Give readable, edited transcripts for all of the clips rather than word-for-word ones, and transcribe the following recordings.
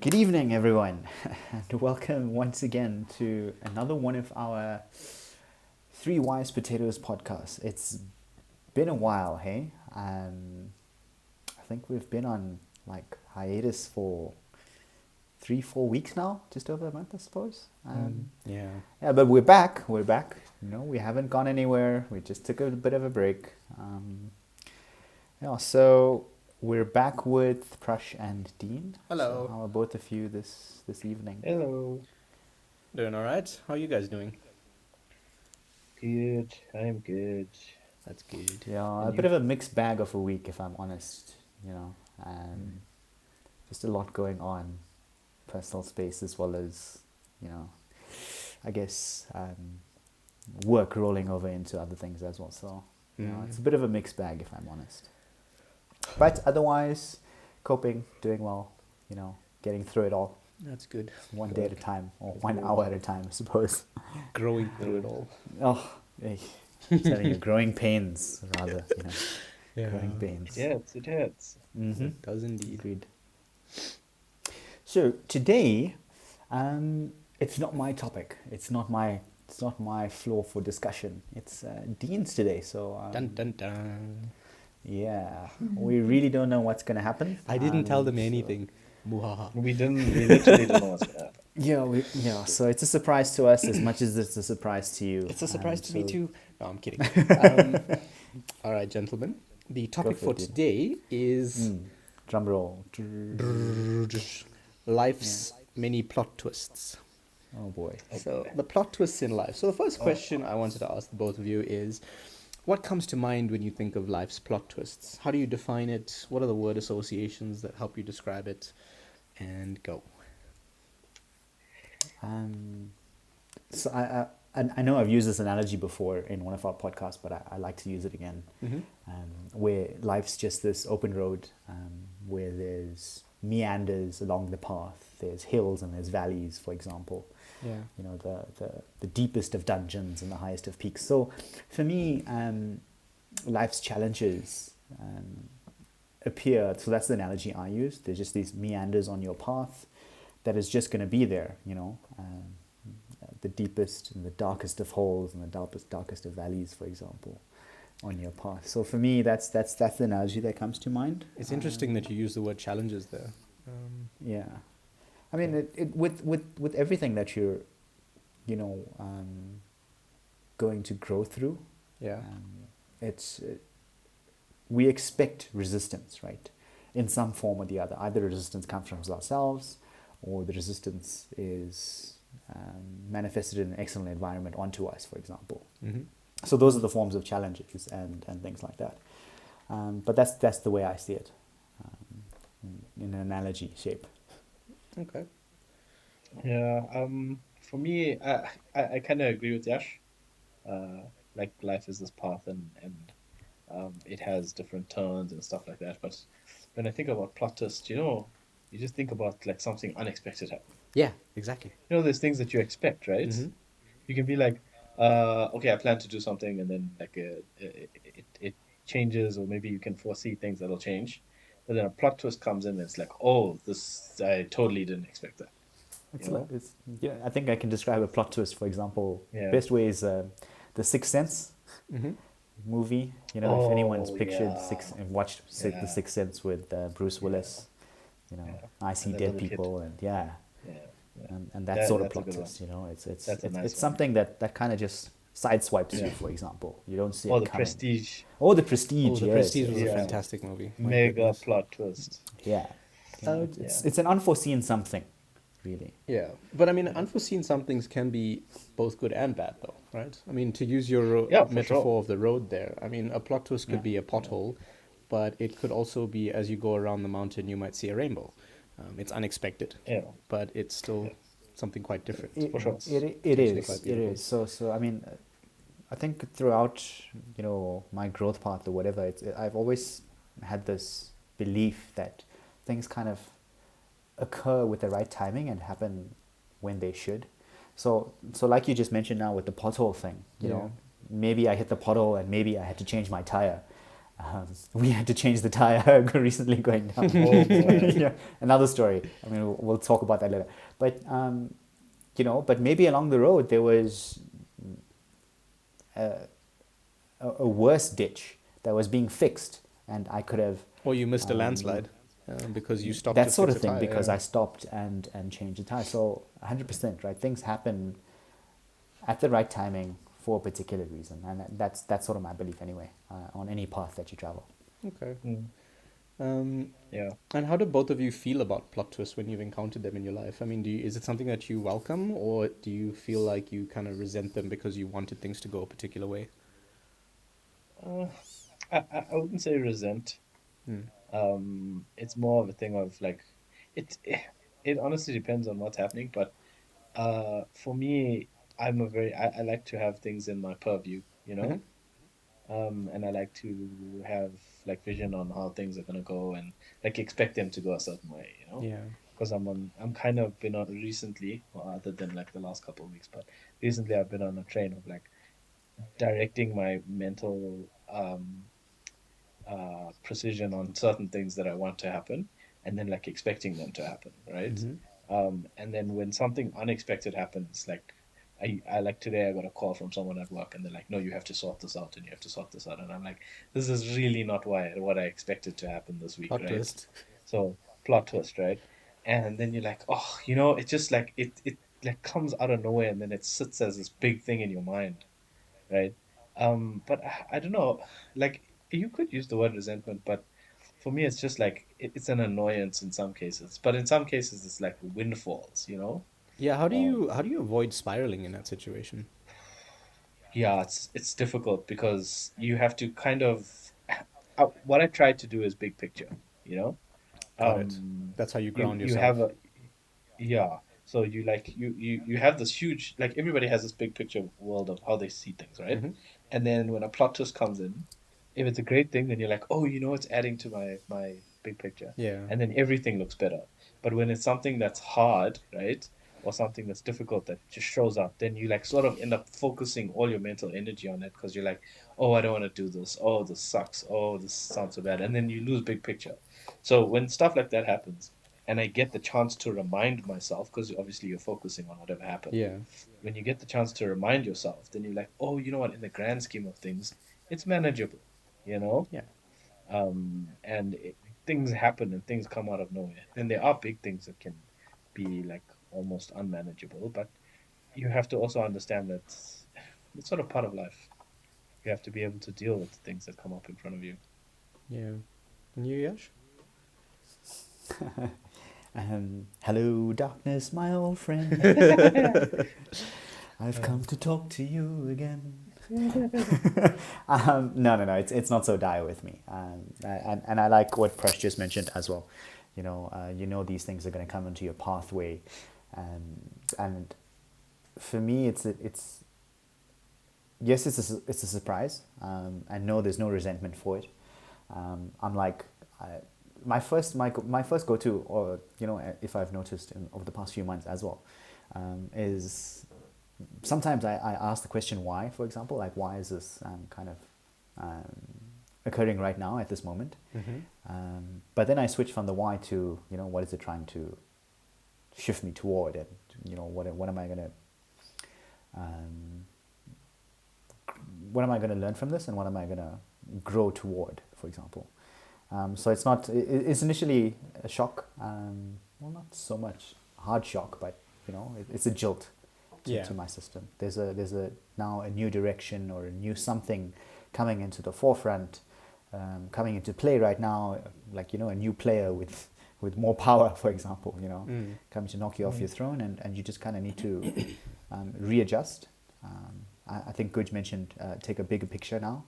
Good evening, everyone, and welcome once again to another one of our Three Wise Potatoes podcast. It's been a while, hey? I think we've been on hiatus for 3-4 weeks now, just over a month, I suppose. Yeah. Yeah, but we're back. We're back. We haven't gone anywhere. We just took a bit of a break. So we're back with Prush and Dean. Hello. So how are both of you this evening? Hello. Doing all right? How are you guys doing? Good. I'm good. That's good. Yeah, a And bit you? of a mixed bag of a week, if I'm honest. Just a lot going on, personal space as well as, I guess work rolling over into other things as well. So, it's a bit of a mixed bag, if I'm honest. But otherwise, coping, doing well, getting through it all That's good. one day at a time, or 1 hour at a time, I suppose. Growing through it all. Oh, hey, telling you, growing pains, rather, growing pains. It hurts. Mm-hmm. It does indeed. Agreed. So today, it's not my topic. It's not my floor for discussion. It's Dean's today. So Dun dun dun. yeah, we really don't know what's gonna happen. I didn't tell them so- anything. Muhaha. We literally don't know what's gonna happen. Yeah. So it's a surprise to us as much as it's a surprise to you. It's a surprise to me so- too. No, I'm kidding. All right, gentlemen. The topic for for it, Dean. today is Drum roll. life's many plot twists. Oh boy. So the plot twists in life. So the first question I wanted to ask the both of you is, what comes to mind when you think of life's plot twists? How do you define it? What are the word associations that help you describe it? And go. So I know I've used this analogy before in one of our podcasts, but I like to use it again. Where life's just this open road, where there's meanders along the path. There's hills and there's valleys, for example. Yeah. The deepest of dungeons and the highest of peaks. So for me, life's challenges appear. So that's the analogy I use. There's just these meanders on your path that is just going to be there. The deepest and the darkest of holes and the darkest of valleys, for example, on your path. So for me, that's the analogy that comes to mind. It's interesting that you use the word challenges there. Yeah, I mean, with everything that you're, going to grow through, Yeah. we expect resistance, right? In some form or the other. Either resistance comes from ourselves, or the resistance is manifested in an external environment onto us, for example. So those are the forms of challenges and things like that. But that's the way I see it, in an analogy shape. Okay. Yeah. For me, I kind of agree with Yash. Like life is this path, and it has different turns and stuff like that. But when I think about plot twist, you just think about like something unexpected happening. Yeah, exactly. There's things that you expect, right? You can be like, okay, I plan to do something, and then like it changes, or maybe you can foresee things that'll change. But then a plot twist comes in, and it's like, oh, this I totally didn't expect that. I think I can describe a plot twist, for example. Yeah. Best way is the Sixth Sense movie. If anyone's pictured yeah. watched The Yeah. Sixth Sense with Bruce Willis, I see And the dead little people, and yeah. Yeah. And that sort of that's a plot good twist, it's That's a nice it's one. something that kind of just sideswipes you, Yeah. for example. You don't see Or it the coming. Prestige, Oh, The Prestige. Oh, The yes, Prestige was yes, a Yeah. fantastic movie. My mega goodness. plot twist. yeah. So Yeah. it's an unforeseen something, really. Yeah, but I mean, unforeseen somethings can be both good and bad, though, right? I mean, to use your Yeah, for metaphor sure. of the road there, I mean, a plot twist could be a pothole, but it could also be as you go around the mountain, you might see a rainbow. It's unexpected, Yeah. but it's still something quite different. For sure. It actually is. quite It beautiful. is. So I mean, I think throughout my growth path or whatever, I've always had this belief that things kind of occur with the right timing and happen when they should. So like you just mentioned now with the pothole thing, you know, maybe I hit the pothole and maybe I had to change my tire. We had to change the tire recently going down. Oh boy. Yeah, another story. I mean, we'll talk about that later. But but maybe along the road there was a worse ditch that was being fixed, and I could have Or you missed a landslide because you stopped that to sort fix of a thing tire, because yeah. I stopped and changed the tire. So 100%, right? Things happen at the right timing for a particular reason, and that's sort of my belief anyway. On any path that you travel. Okay. Mm, yeah. And how do both of you feel about plot twists when you've encountered them in your life? I mean, is it something that you welcome, or do you feel like you kind of resent them because you wanted things to go a particular way? Uh, I wouldn't say resent. Hmm. It's more of a thing of like, it, it honestly depends on what's happening, but for me, I like to have things in my purview, you Mm-hmm. know? And I like to have like vision on how things are gonna go and like expect them to go a certain way, you know? Yeah. Because I'm kind of been on recently, well, other than like the last couple of weeks, but recently I've been on a train of like directing my mental precision on certain things that I want to happen, and then like expecting them to happen, right? Mm-hmm. And then when something unexpected happens, like I like today, I got a call from someone at work, and they're like, "No, you have to sort this out, and you have to sort this out," and I'm like, "This is really not what I expected to happen this week, Plot right?" twist. So plot twist, right? And then you're like, "Oh, you know, it just like it like comes out of nowhere, and then it sits as this big thing in your mind, right?" But I don't know, like you could use the word resentment, but for me, it's just like it's an annoyance in some cases, but in some cases, it's like windfalls, you know? Yeah. How Um, do you avoid spiraling in that situation? yeah, it's difficult because you have to kind of what I try to do is big picture, you know? Got it. Um, That's how you you ground you have yourself. a Yeah. So you like you have this huge like everybody has this big picture world of how they see things, right? Mm-hmm. And then when a plot twist comes in, if it's a great thing, then you're like, oh, you know, it's adding to my big picture, Yeah. and then everything looks better. But when it's something that's hard, right, or something that's difficult that just shows up, then you like sort of end up focusing all your mental energy on it because you're like, oh, I don't want to do this. Oh, this sucks. Oh, this sounds so bad, and then you lose big picture. So when stuff like that happens and I get the chance to remind myself, because obviously you're focusing on whatever happened. Yeah. When you get the chance to remind yourself, then you're like, oh, you know what? In the grand scheme of things, it's manageable, you know. Yeah. And things happen and things come out of nowhere. Then there are big things that can be like almost unmanageable, but you have to also understand that it's sort of part of life. You have to be able to deal with the things that come up in front of you. Yeah. And you, Yash? Hello, darkness, my old friend. I've come to talk to you again. No. It's not so dire with me. And I like what Presh just mentioned as well. These things are going to come into your pathway, and for me, it's yes, it's a surprise. And no, there's no resentment for it. I'm like. My first go to, or if I've noticed over the past few months as well, is sometimes I ask the question why. For example, like why is this kind of occurring right now at this moment? Mm-hmm. But then I switch from the why to what is it trying to shift me toward, and what am I gonna learn from this, and what am I gonna grow toward, for example. So it's initially a shock. Well, not so much hard shock, but it's a jolt Yeah. to my system. There's a now a new direction or a new something coming into the forefront, coming into play right now, like a new player with more power, for example, Mm. coming to knock you off Mm. your throne, and you just kind of need to readjust. I think Guj mentioned take a bigger picture now.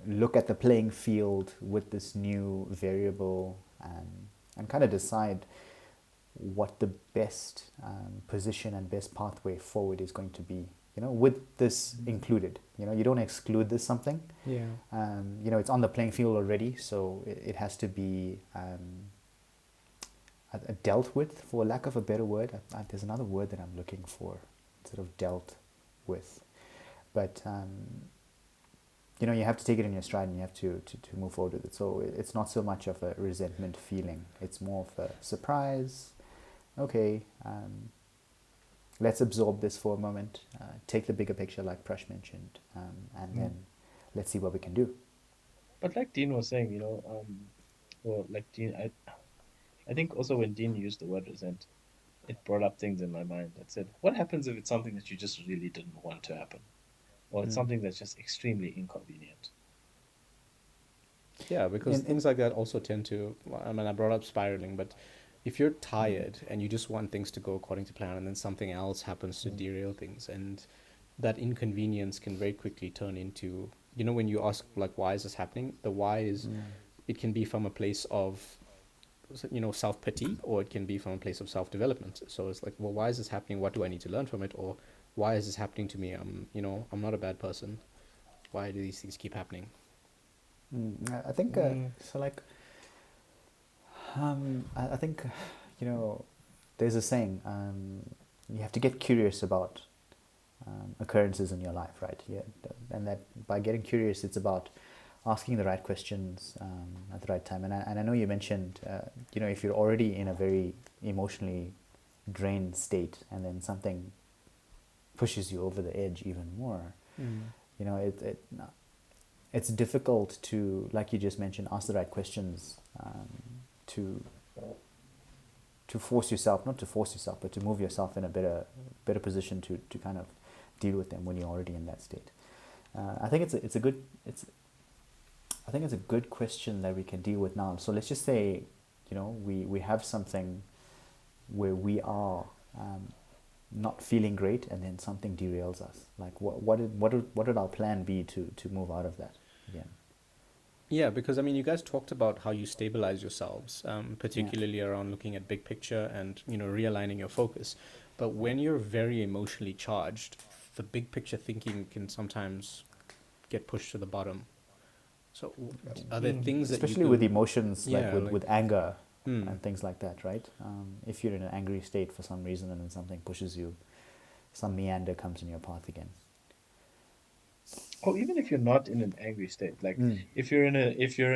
Look at the playing field with this new variable, and kind of decide what the best position and best pathway forward is going to be, with this included. You don't exclude this something. Yeah. It's on the playing field already, so it has to be dealt with, for lack of a better word. There's another word that I'm looking for, sort of dealt with. But you have to take it in your stride and you have to move forward with it. So it's not so much of a resentment feeling. It's more of a surprise. Okay, let's absorb this for a moment. Take the bigger picture, like Prash mentioned, and then let's see what we can do. But like Dean was saying, or like Dean, I think also when Dean used the word resent, it brought up things in my mind that said, what happens if it's something that you just really didn't want to happen? Or it's something that's just extremely inconvenient. Yeah, because In things like that also tend to, I mean, I brought up spiraling, but if you're tired and you just want things to go according to plan and then something else happens to derail things, and that inconvenience can very quickly turn into, when you ask, like, why is this happening? The why is, it can be from a place of, self-pity, or it can be from a place of self-development. So it's like, well, why is this happening? What do I need to learn from it? Or why is this happening to me? I'm not a bad person. Why do these things keep happening? I think so. Like, I think there's a saying. You have to get curious about occurrences in your life, right? Yeah, and that by getting curious, it's about asking the right questions at the right time. And I know you mentioned, if you're already in a very emotionally drained state, and then something pushes you over the edge even more, it's difficult to, like you just mentioned, ask the right questions to force yourself, not to force yourself, but to move yourself in a better position to kind of deal with them when you're already in that state. I think it's a good question that we can deal with now. So let's just say, we have something where we are not feeling great, and then something derails us. Like, what would our plan be to move out of that again? Yeah, because you guys talked about how you stabilize yourselves, particularly around looking at big picture and realigning your focus. But when you're very emotionally charged, the big picture thinking can sometimes get pushed to the bottom. So are there things that especially with emotions, like Yeah, with anger and things like that, right? If you're in an angry state for some reason, and then something pushes you, some meander comes in your path again. Or even if you're not in an angry state, like if you're in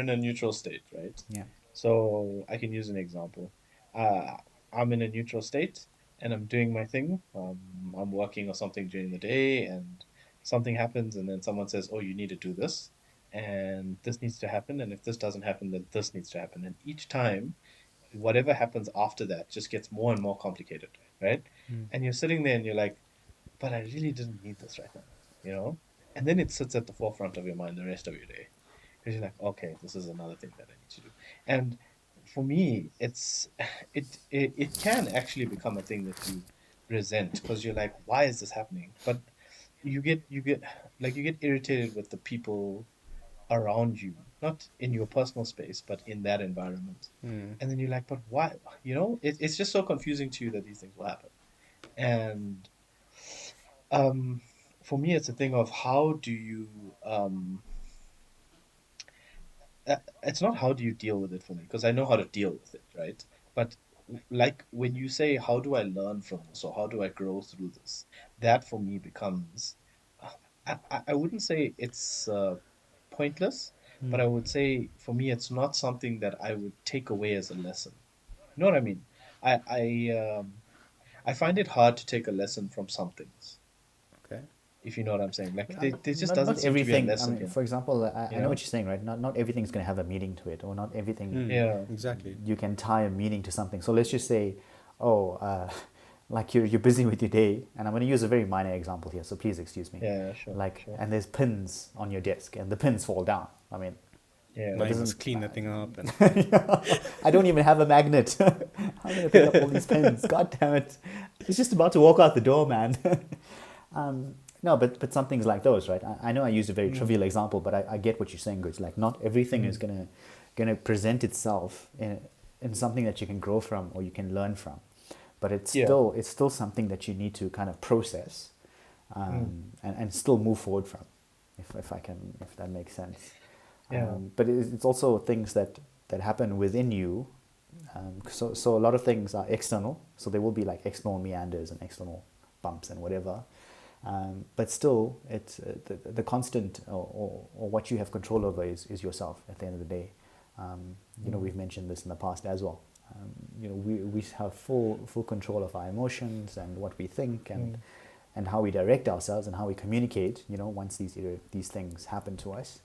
a neutral state, right? Yeah. So I can use an example. Uh, I'm in a neutral state and I'm doing my thing. I'm working or something during the day, and something happens, and then someone says, "Oh, you need to do this, and this needs to happen, and if this doesn't happen, then this needs to happen." And each time, whatever happens after that just gets more and more complicated, right? And you're sitting there and you're like, "But I really didn't need this right now," you know? And then it sits at the forefront of your mind the rest of your day, because you're like, okay, this is another thing that I need to do. And for me, it can actually become a thing that you resent, because you're like, why is this happening? But you get irritated with the people around you, not in your personal space, but in that environment. And then you're like, but why? It's just so confusing to you that these things will happen. And um, for me, it's a thing of how do you it's not how do you deal with it for me, because I know how to deal with it, right? But like when you say, how do I learn from this, or how do I grow through this? That for me becomes, I wouldn't say it's pointless, but I would say for me it's not something that I would take away as a lesson. You know what I mean? I find it hard to take a lesson from some things, Okay. if you know what I'm saying. Like But there just not doesn't not seem to be a everything. I lesson mean, here, for example, you I know know? what you're saying, right? Not everything's going to have a meaning to it, or not everything Yeah. Exactly. you can tie a meaning to something. So let's just say, oh, like you're busy with your day, and I'm going to use a very minor example here, so please excuse me. Yeah, sure, Like, sure. and there's pins on your desk, and the pins fall down. I mean, Yeah. Now that you must doesn't. clean that thing up and I don't even have a magnet. I'm going to pick up all these pins. God damn it! It's just about to walk out the door, man. No, but some things like those, right? I know I used a very trivial example, but I get what you're saying, Goods. Like, not everything is gonna present itself in something that you can grow from or you can learn from, but Yeah. it's still something that you need to kind of process, and still move forward from, if that makes sense. Yeah. But it's also things that happen within you. So a lot of things are external, so there will be like external meanders and external bumps and whatever. But still, it's the constant or what you have control over is yourself at the end of the day. We've mentioned this in the past as well. We have full control of our emotions and what we think and how we direct ourselves and how we communicate. Once these things happen to us.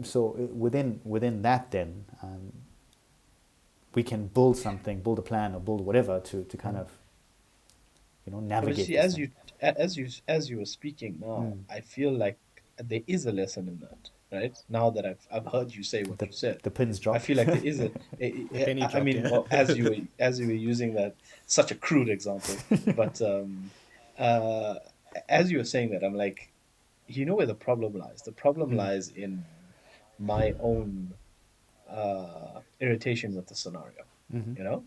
So within that, then we can build a plan or build whatever to kind of But you navigate see, this thing. as you were speaking now, I feel like there is a lesson in that, right? Now that I've heard you say what The you said, the pins I dropped. feel like there is The penny I dropped, mean, yeah. well, as you were using that such a crude example, but uh, as you were saying that, I'm like, you know where the problem lies? The problem lies in my own irritation with the scenario, you know?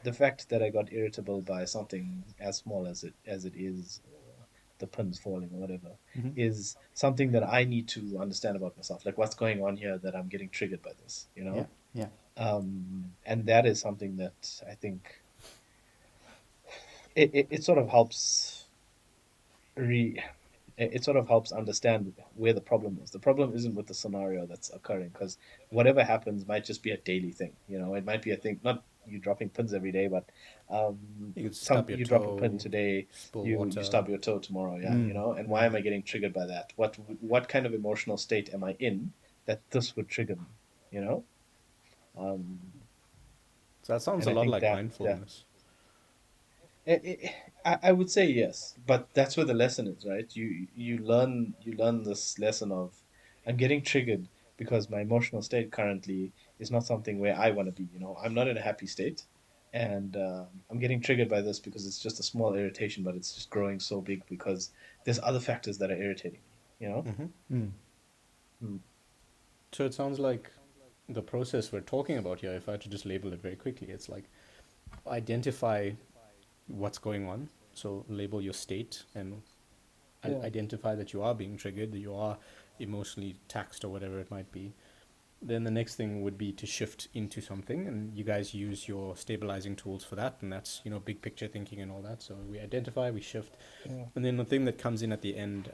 The fact that I got irritable by something as small as it is, the pins falling or whatever, is something that I need to understand about myself. Like what's going on here that I'm getting triggered by this, you Yeah, know? yeah. And that is something that I think it sort of helps re it sort of helps understand where the problem is. The problem isn't with the scenario that's occurring because whatever happens might just be a daily thing. It might be a thing, not you dropping pins every day, but You could some stub your you drop a pin toe, today, spill you water. stub your toe tomorrow, yeah, and why am I getting triggered by that? What kind of emotional state am I in that this would trigger me? You know, um, So that sounds and a I lot think like that mindfulness. I would say yes, but that's where the lesson is, right? You learn this lesson of I'm getting triggered because my emotional state currently is not something where I want to be. I'm not in a happy state, and I'm getting triggered by this because it's just a small irritation, but it's just growing so big because there's other factors that are irritating me. You know? Mm. So it sounds like the process we're talking about here, if I had to just label it very quickly, it's like identify what's going on. So label your state and Yeah. identify that you are being triggered, that you are emotionally taxed or whatever it might be. Then the next thing would be to shift into something, and you guys use your stabilizing tools for that, and that's big picture thinking and all that. So we identify, we shift, Yeah. and then the thing that comes in at the end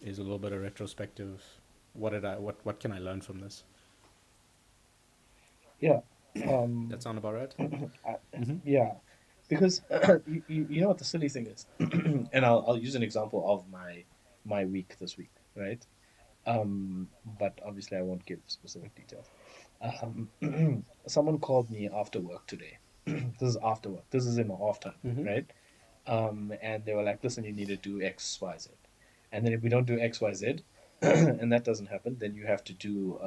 is a little bit of retrospective. What can I learn from this? Yeah. That sound about right? I, yeah, because you know what the silly thing is, and I'll use an example of my week this week, right? But obviously I won't give specific details. Someone called me after work today. This is after work. This is in my off time, right? And they were like, "Listen, you need to do X, Y, Z, and then if we don't do X, Y, Z, and that doesn't happen, then you have to do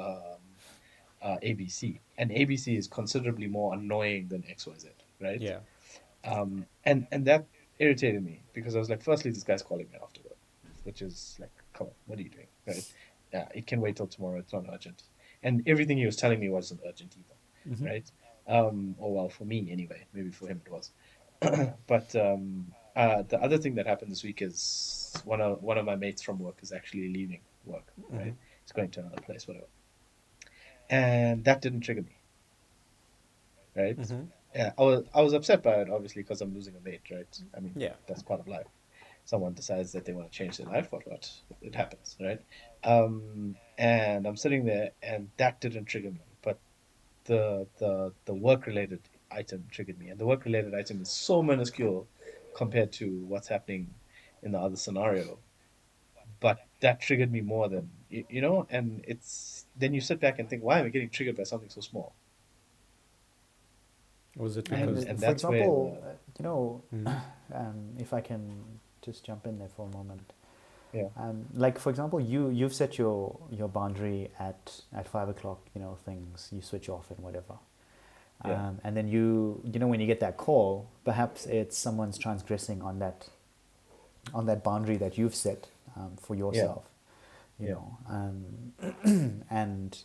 ABC, and ABC is considerably more annoying than XYZ, right? Yeah. And that irritated me because I was like, firstly, this guy's calling me after work, which is like, come on, what are you doing, right? Yeah, it can wait till tomorrow. It's not urgent, and everything he was telling me wasn't urgent either, right? Or well, for me anyway. Maybe for him it was. But the other thing that happened this week is one of my mates from work is actually leaving work, right? He's going to another place, whatever, and that didn't trigger me, right? Yeah, I was upset by it, obviously, because I'm losing a mate, right? I mean, Yeah. that's part of life. Someone decides that they want to change their life, what? It happens, right? And I'm sitting there, and that didn't trigger me, but the work related item triggered me, and the work related item is so minuscule compared to what's happening in the other scenario, but that triggered me more than and it's then you sit back and think, why am I getting triggered by something so small? Was it And because? And for that's where example, the if I can just jump in there for a moment, yeah like for example, you've set your boundary at 5 o'clock. Things you switch off and whatever. yeah And then when you get that call, perhaps it's someone's transgressing on that boundary that you've set for yeah yourself, yeah and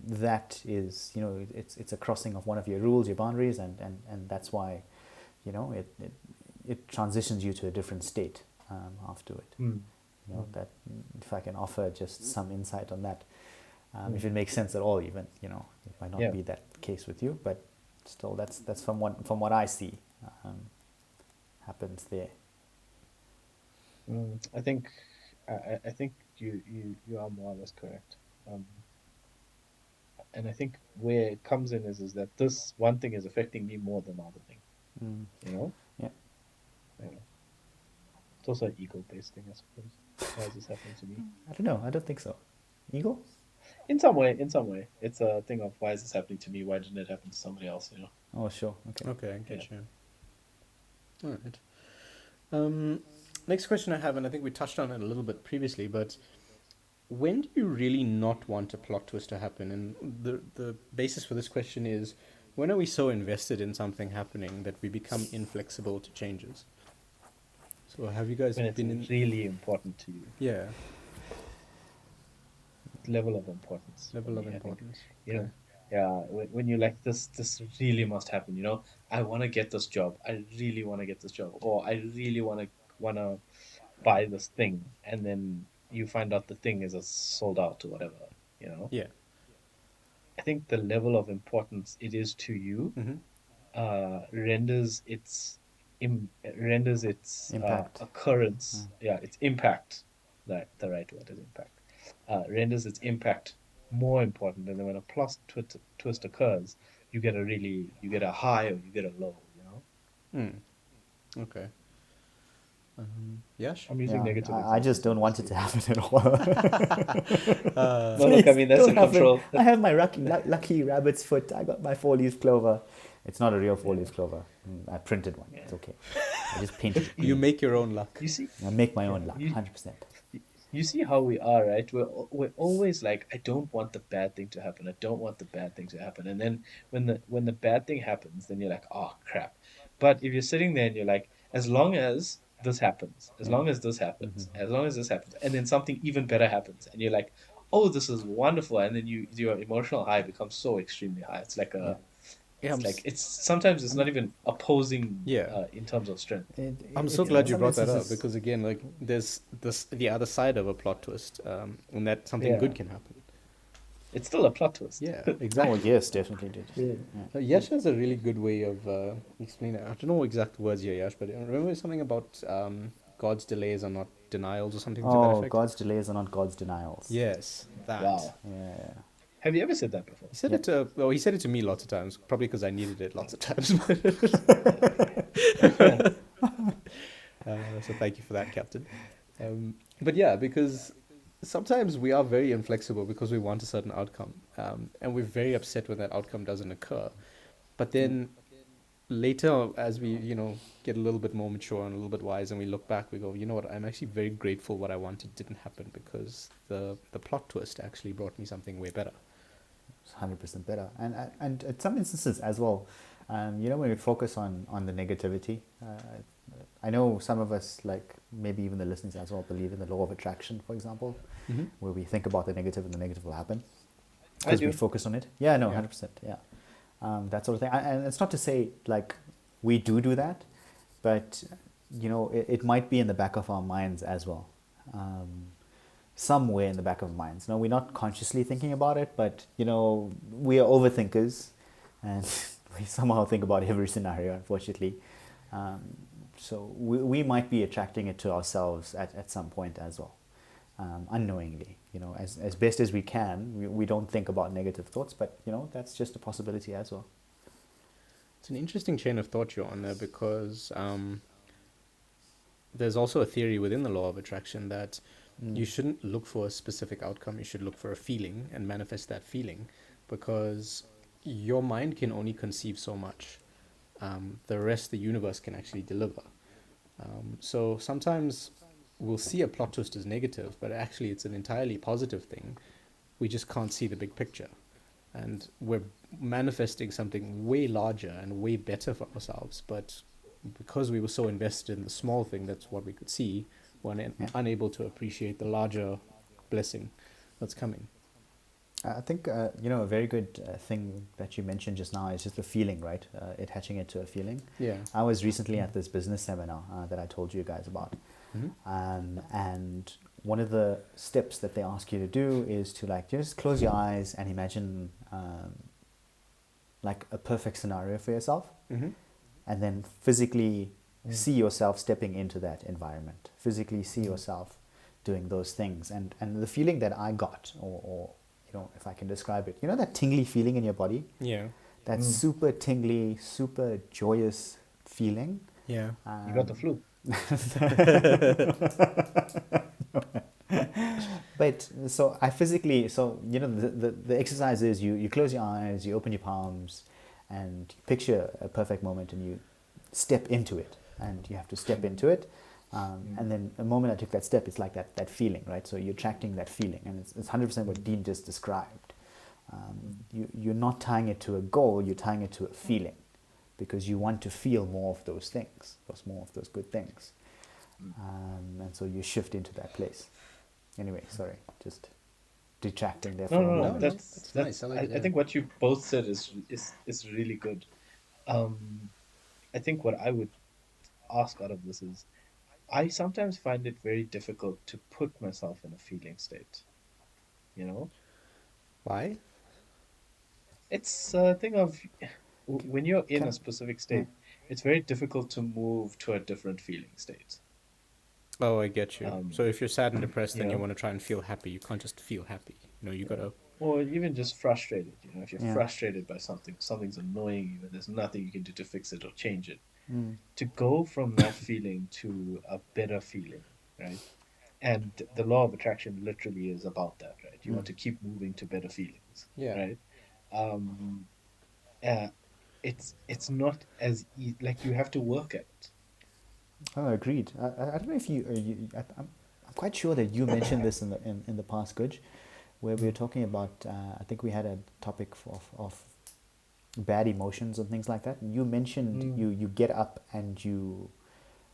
that is, it's a crossing of one of your rules, your boundaries, and that's why, it transitions you to a different state after it. mm. That if I can offer just some insight on that, if it makes sense at all, even, it might not Yeah. be that case with you, but still, that's from what I see happens there. I think I think you are more or less correct. Um, and I think where it comes in is that this one thing is affecting me more than the other thing. Mm. You know, Yeah. yeah. It's also an ego-based thing, I suppose. Why is this happening to me? I don't know. I don't think so. Ego? In some way, it's a thing of why is this happening to me? Why didn't it happen to somebody else? You know? Oh, sure. Okay. Okay, I Yeah. get you. All right. Um, next question I have, and I think we touched on it a little bit previously, but when do you really not want a plot twist to happen? And the basis for this question is, when are we so invested in something happening that we become inflexible to changes? So have you guys When it's been in? really important to you, Yeah, level of importance for level of me, I think. importance. You Okay. know, yeah, when you like this really must happen. You know, I want to get this job. I really want to get this job, or I really want to buy this thing, and then you find out the thing is a sold out or whatever. You know, Yeah. I think the level of importance it is to you Mm-hmm. renders its Impact. occurrence, yeah, its impact. That the right word is impact. Renders its impact more important, and then when a twist occurs, you get a high or you get a low. You know, Mm. Okay. Yash? I'm using Yeah. negative I just examples, don't want it obviously. to happen at all. No, look, I Please mean that's don't in happen. control. I have my lucky rabbit's foot. I got my four-leaf clover. It's not a real Yeah, four-leaf clover. I printed one. yeah. It's okay. I just painted it You green. make your own luck. You see, I make my yeah, own luck, 100%. you see how we are, right? We're always like, I don't want the bad thing to happen. I don't want the bad thing to happen. And then when the bad thing happens, then you're like, oh crap. But if you're sitting there and you're like, as long as this happens, as Yeah. long as this happens, as long as this happens, and then something even better happens, and you're like, oh, this is wonderful, and then your emotional high becomes so extremely high. Yeah. Yeah, It's sometimes it's not even opposing yeah. in terms of strength. I'm so It's in glad you some brought that up instances. because again, like there's this the other side of a plot twist, and that something Yeah, good can happen. it's still a plot twist. Yeah, Oh, exactly. yes, definitely did. Yeah. Yeah. Yash has a really good way of explaining it. I don't know exact words here, Yash, but I remember something about God's delays are not denials or something to that Oh, effect. God's delays are not God's denials. Yes, that. Wow. Yeah. Have you ever said that before? He said it Yep. to, well, he said it to me lots of times, probably because I needed it lots of times. So thank you for that, Captain. But yeah, because sometimes we are very inflexible because we want a certain outcome, and we're very upset when that outcome doesn't occur. But then later, as we get a little bit more mature and a little bit wise, and we look back, we go, you know what? I'm actually very grateful what I wanted didn't happen because the plot twist actually brought me something way better. It's 100% better. And at some instances as well, when we focus on the negativity, I know some of us, like maybe even the listeners as well, believe in the law of attraction, for example, Mm-hmm. where we think about the negative and the negative will happen I because we do. focus on it. Yeah, no, Yeah. 100%. Yeah. That sort of thing. And it's not to say like we do that, but it might be in the back of our minds as well. Somewhere in the back of our minds. No, we're not consciously thinking about it, but we are overthinkers, and we somehow think about every scenario, unfortunately. So we might be attracting it to ourselves at some point as well, unknowingly. As best as we can, we don't think about negative thoughts, but that's just a possibility as well. It's an interesting chain of thought you're on there because there's also a theory within the law of attraction that you shouldn't look for a specific outcome. You should look for a feeling and manifest that feeling because your mind can only conceive so much. The rest the universe can actually deliver. So sometimes we'll see a plot twist as negative, but actually it's an entirely positive thing. We just can't see the big picture. And we're manifesting something way larger and way better for ourselves. But because we were so invested in the small thing, that's what we could see, we're unable to appreciate the larger blessing that's coming. I think a very good thing that you mentioned just now is just the feeling, right? Attaching it to a feeling. Yeah. I was recently at this business seminar that I told you guys about, Mm-hmm. and one of the steps that they ask you to do is to just close your eyes and imagine like a perfect scenario for yourself, Mm-hmm. and then physically see yourself stepping into that environment, physically see yourself doing those things. And the feeling that I got, or if I can describe it, that tingly feeling in your body, Yeah. that super tingly, super joyous feeling. Yeah. You got the flu. But so I physically, the exercise is you close your eyes, you open your palms, and you picture a perfect moment, and you step into it, and you have to step into it. And then the moment I took that step, it's like that feeling, right? So you're attracting that feeling, and it's 100% what Dean just described. You're not tying it to a goal, you're tying it to a feeling, because you want to feel more of those things, more of those good things. And so you shift into that place. Anyway, sorry, just detracting there for a No, moment. That's nice. I like it, I think what you both said is really good. I think what I would ask out of this is, I sometimes find it very difficult to put myself in a feeling state. You know, Why? it's a thing of when you're in a Can, specific yeah. state, it's very difficult to move to a different feeling state. Oh, I get you. So Um, if you're sad and depressed you and you know, want to try and feel happy, you can't just feel happy. You gotta. or even just frustrated. If you're Yeah. frustrated by something, something's annoying you, and there's nothing you can do to fix it or change it. Mm. To go from that feeling to a better feeling, right? And the law of attraction literally is about that, right? You want to keep moving to better feelings, Yeah. right? Um, uh, it's not as like you have to work at it. Oh, agreed. I don't know if I'm quite sure that you mentioned this in the past, Guj, where we were talking about. I think we had a topic of bad emotions and things like that. And you mentioned Mm, you get up and you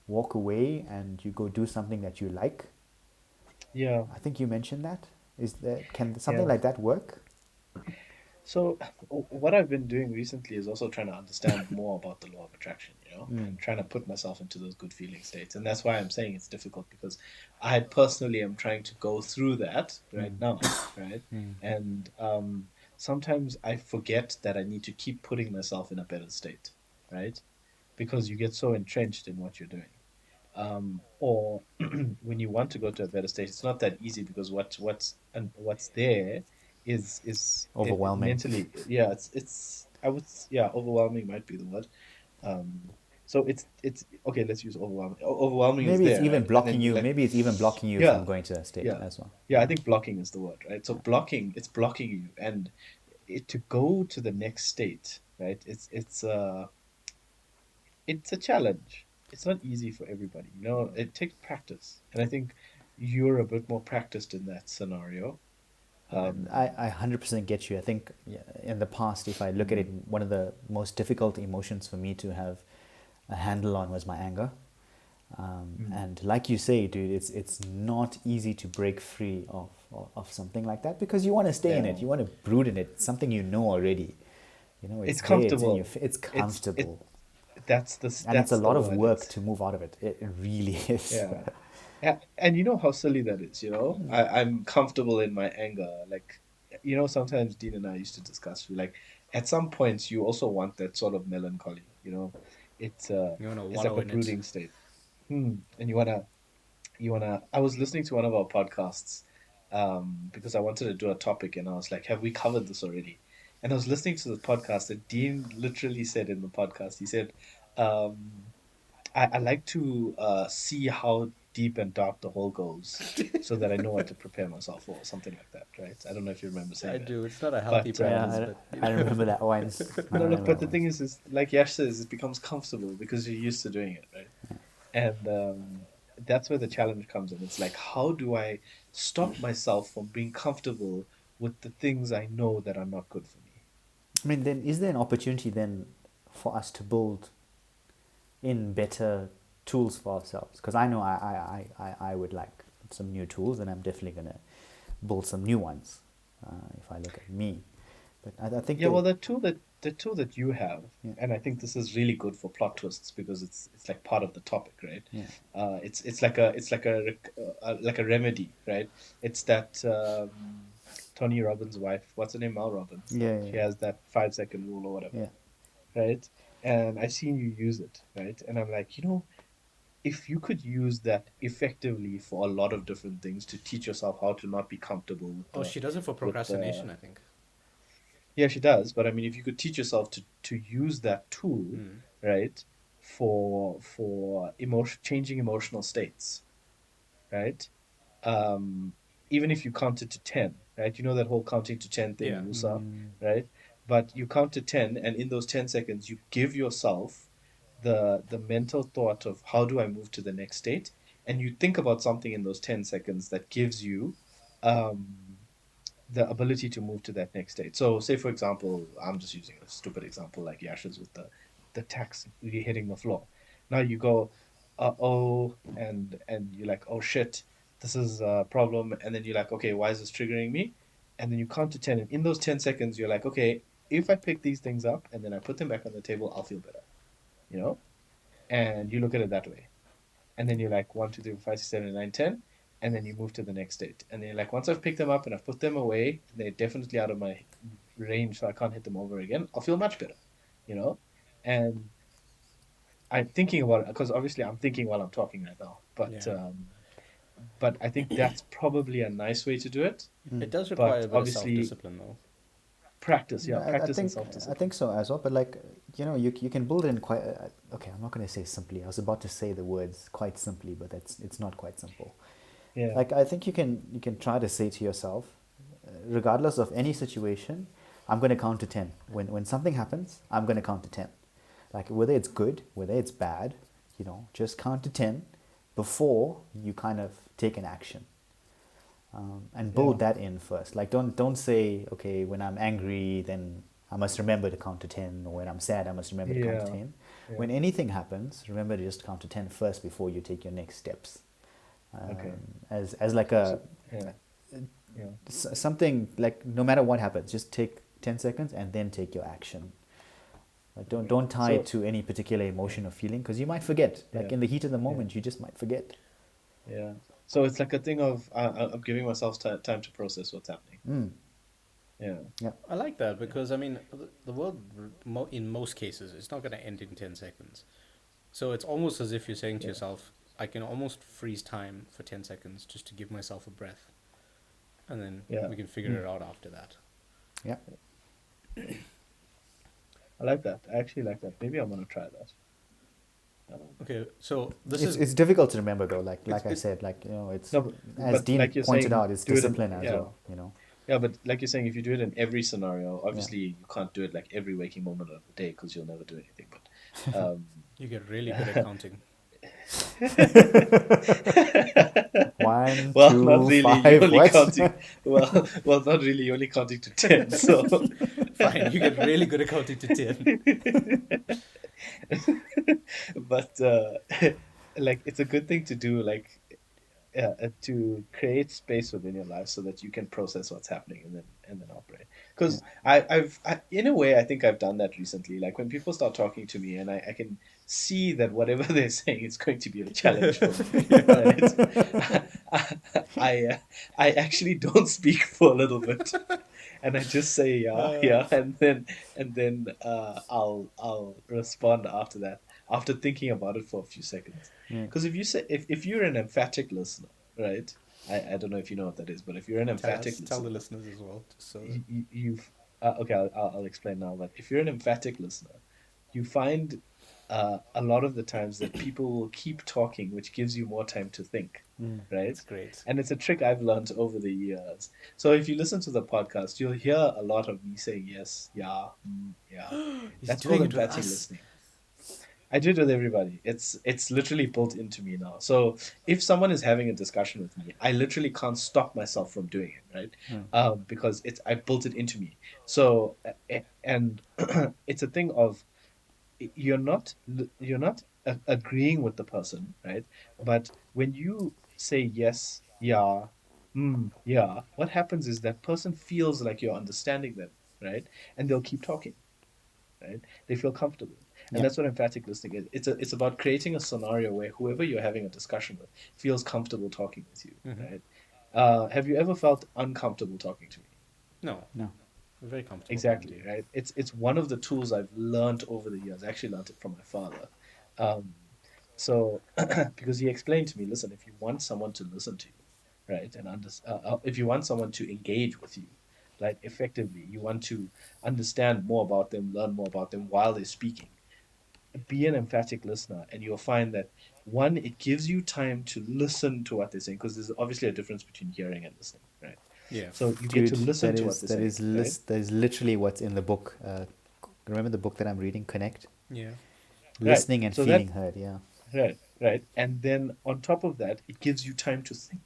walk away and you go do something that you like. yeah, I think you mentioned that. Can something yeah. like that work? So what I've been doing recently is also trying to understand more about the law of attraction, and trying to put myself into those good feeling states. And that's why I'm saying it's difficult, because I personally am trying to go through that right now, right? And sometimes I forget that I need to keep putting myself in a better state, right? Because you get so entrenched in what you're doing. Or when you want to go to a better state, it's not that easy, because what's there is it Overwhelming. mentally, yeah, yeah, overwhelming might be the word. Um, so it's okay. Let's use overwhelming. Overwhelming is Maybe it's there, even right? And blocking then you. like, Maybe it's even blocking you from yeah, going to that state yeah, as well. yeah. I think blocking is the word, right? So blocking, it's blocking you, and to go to the next state, right? It's a challenge. It's not easy for everybody. It takes practice. And I think you're a bit more practiced in that scenario. I, Um, I 100% get you. I think in the past, if I look at it, one of the most difficult emotions for me to have a handle on was my anger. mm, And like you say, dude, it's not easy to break free of something like that, because you want to stay in it. yeah. You want to brood in it. It's something you know already. It's It's there. It's in your. comfortable. It's It comfortable, and it's a that's the lot of word. work to move out of it. It really is. Yeah. And you know how silly that is, I'm comfortable in my anger. Like, sometimes Dean and I used to discuss, like, at some points you also want that sort of melancholy. It's You wanna it's like wallow a in it. brooding state. And you wanna I was listening to one of our podcasts, because I wanted to do a topic, and I was like, have we covered this already? And I was listening to the podcast, and Dean literally said in the podcast, he said, um, I like to see how deep and dark the hole goes, so that I know what to prepare myself for, something like that, right? I don't know if you remember I saying that. do. It's not a healthy But practice, Yeah, but I remember that one. I no, look, remember but that the one. thing is like Yash says, it becomes comfortable because you're used to doing it, right? And that's where the challenge comes in. It's like, how do I stop myself from being comfortable with the things I know that are not good for me? I mean, then is there an opportunity then for us to build in better tools for ourselves? Because I know I would like some new tools, and I'm definitely going to build some new ones if I look at me. But I think Yeah, well, that, the tool that you have, yeah, and I think this is really good for plot twists, because it's like part of the topic, right? yeah, It's like a remedy, right? It's that Tony Robbins' wife, what's her name, Mel Robbins. yeah, She yeah, has that 5-second rule or whatever, yeah. right? And I've seen you use it, right? And I'm like, if you could use that effectively for a lot of different things to teach yourself how to not be comfortable with Oh, she does it for the procrastination, I think. yeah, she does, but I mean, if you could teach yourself to use that tool, Mm. right, for changing emotional states, right? um, Even if you counted to 10, right? You know that whole counting to 10 thing Yeah. in Musa, right? But you count to 10, and in those 10 seconds, you give yourself the mental thought of how do I move to the next state? And you think about something in those 10 seconds that gives you um, the ability to move to that next state. So, say for example, I'm just using a stupid example like Yasha's with the tax hitting the floor. Now you go, oh, and you're like, oh shit, this is a problem. And then you're like, okay, why is this triggering me? And then you count to 10, and in those 10 seconds, you're like, okay, if I pick these things up and then I put them back on the table, I'll feel better, you know? And you look at it that way, and then you're like 1, 2, 3, 4, 5, 6, 7, 8, 9, 10, and then you move to the next state, and then you're like, once I've picked them up and I've put them away, they're definitely out of my range, so I can't hit them over again. I'll feel much better, you know. And I'm thinking about it because obviously I'm thinking while I'm talking right now, Yeah. but I think that's probably a nice way to do it. It does require But a bit of self obviously, discipline, though. practice, yeah, I practice and think self I think discipline. so as well. But like you can build in quite. Okay, I'm not going to say simply. I was about to say the words quite simply, but it's not quite simple. Yeah, Like I think you can try to say to yourself, regardless of any situation, I'm going to count to 10. When something happens, I'm going to count to 10. Like whether it's good, whether it's bad, just count to 10 before you kind of take an action. And yeah, build that in first. Like don't say, okay, when I'm angry, then I must remember to count to 10, or when I'm sad, I must remember to count to yeah, 10. yeah. When anything happens, remember to just count to 10 first before you take your next steps. Okay. As like So, yeah, yeah, something like no matter what happens, just take 10 seconds and then take your action. Like okay. don't tie it So, to any particular yeah, emotion or feeling, because you might forget. Like yeah, in the heat of the yeah. moment, you just might forget. Yeah. So it's like a thing of I'm giving myself time to process what's happening. Yeah. Yeah. I like that because, I mean, the world, in most cases, it's not going to end in 10 seconds. So it's almost as if you're saying to Yeah. yourself, I can almost freeze time for 10 seconds just to give myself a breath. And then Yeah. we can figure it out after that. Yeah. I like that. I actually like that. Maybe I'm gonna try that. Okay, so this It's is, it's difficult to remember though. Like I it's said, like it's No, as but Dean like you're pointed saying, out, it's do it in discipline as yeah, well. yeah. But like you're saying, if you do it in every scenario, Yeah. obviously you can't do it like every waking moment of the day because you'll never do anything. But you get really good at counting. One, well, not two, really. You're five. only What? counting. Well, not really. You're only counting to 10. So. Fine, you get really good at counting to 10. But like it's a good thing to do, like to create space within your life so that you can process what's happening and then operate. Yeah. Because in a way, I think I've done that recently. Like when people start talking to me, and I can see that whatever they're saying is going to be a challenge for me, right? I I actually don't speak for a little bit, and I just say yeah, yeah, and then I'll respond after that, after thinking about it for a few seconds. Yeah. Because if you're an emphatic listener, right? I don't know if you know what that is, but if you're an Tell emphatic us, tell the listener, listeners as well, just so that. you've okay. I'll explain now. But if you're an emphatic listener, you find a lot of the times that people will keep talking, which gives you more time to think, right? That's great. And it's a trick I've learned over the years. So if you listen to the podcast, you'll hear a lot of me saying yes, yeah, yeah. He's That's called doing it with emphatic us. listening. I do it with everybody. It's literally built into me now. So if someone is having a discussion with me, I literally can't stop myself from doing it, right? Because I built it into me. So and it's a thing of you're not agreeing with the person, right? But when you say yes, yeah, yeah, what happens is that person feels like you're understanding them, right? And they'll keep talking, right? They feel comfortable. And Yeah. that's what emphatic listening is. It's about creating a scenario where whoever you're having a discussion with feels comfortable talking with you, right? Have you ever felt uncomfortable talking to me? No, No. we're very comfortable talking to Exactly, you. right? It's one of the tools I've learned over the years. I actually learned it from my father. Um, So, because he explained to me, listen, if you want someone to listen to you, right, and if you want someone to engage with you, like effectively, you want to understand more about them, learn more about them while they're speaking, be an emphatic listener, and you'll find that one, it gives you time to listen to what they're saying, because there's obviously a difference between hearing and listening, right? Yeah. So you get to Dude, listen to what they're saying, right? that is literally what's in the book. Remember the book that I'm reading, Connect? Yeah. Right. Listening and So that feeling heard. Yeah. right, right, and then on top of that, it gives you time to think,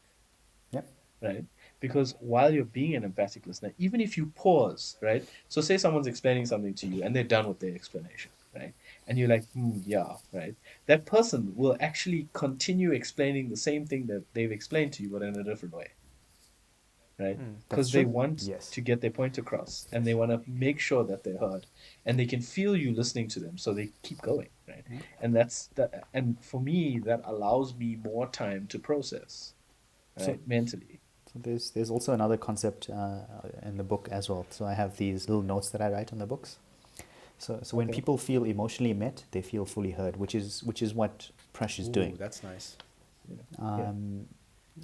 Yep. right? Because while you're being an emphatic listener, even if you pause, right? So say someone's explaining something to you and they're done with their explanation, right? And you're like, yeah, right? That person will actually continue explaining the same thing that they've explained to you, but in a different way, right? That's Because they true. want Yes. to get their point across and they want to make sure that they're heard and they can feel you listening to them, so they keep going, right? And that's that. And for me, that allows me more time to process, So right, mentally. So there's also another concept in the book as well. So I have these little notes that I write on the books. So when Okay. people feel emotionally met, they feel fully heard, which is what Prush is Ooh, doing. that's nice. Yeah.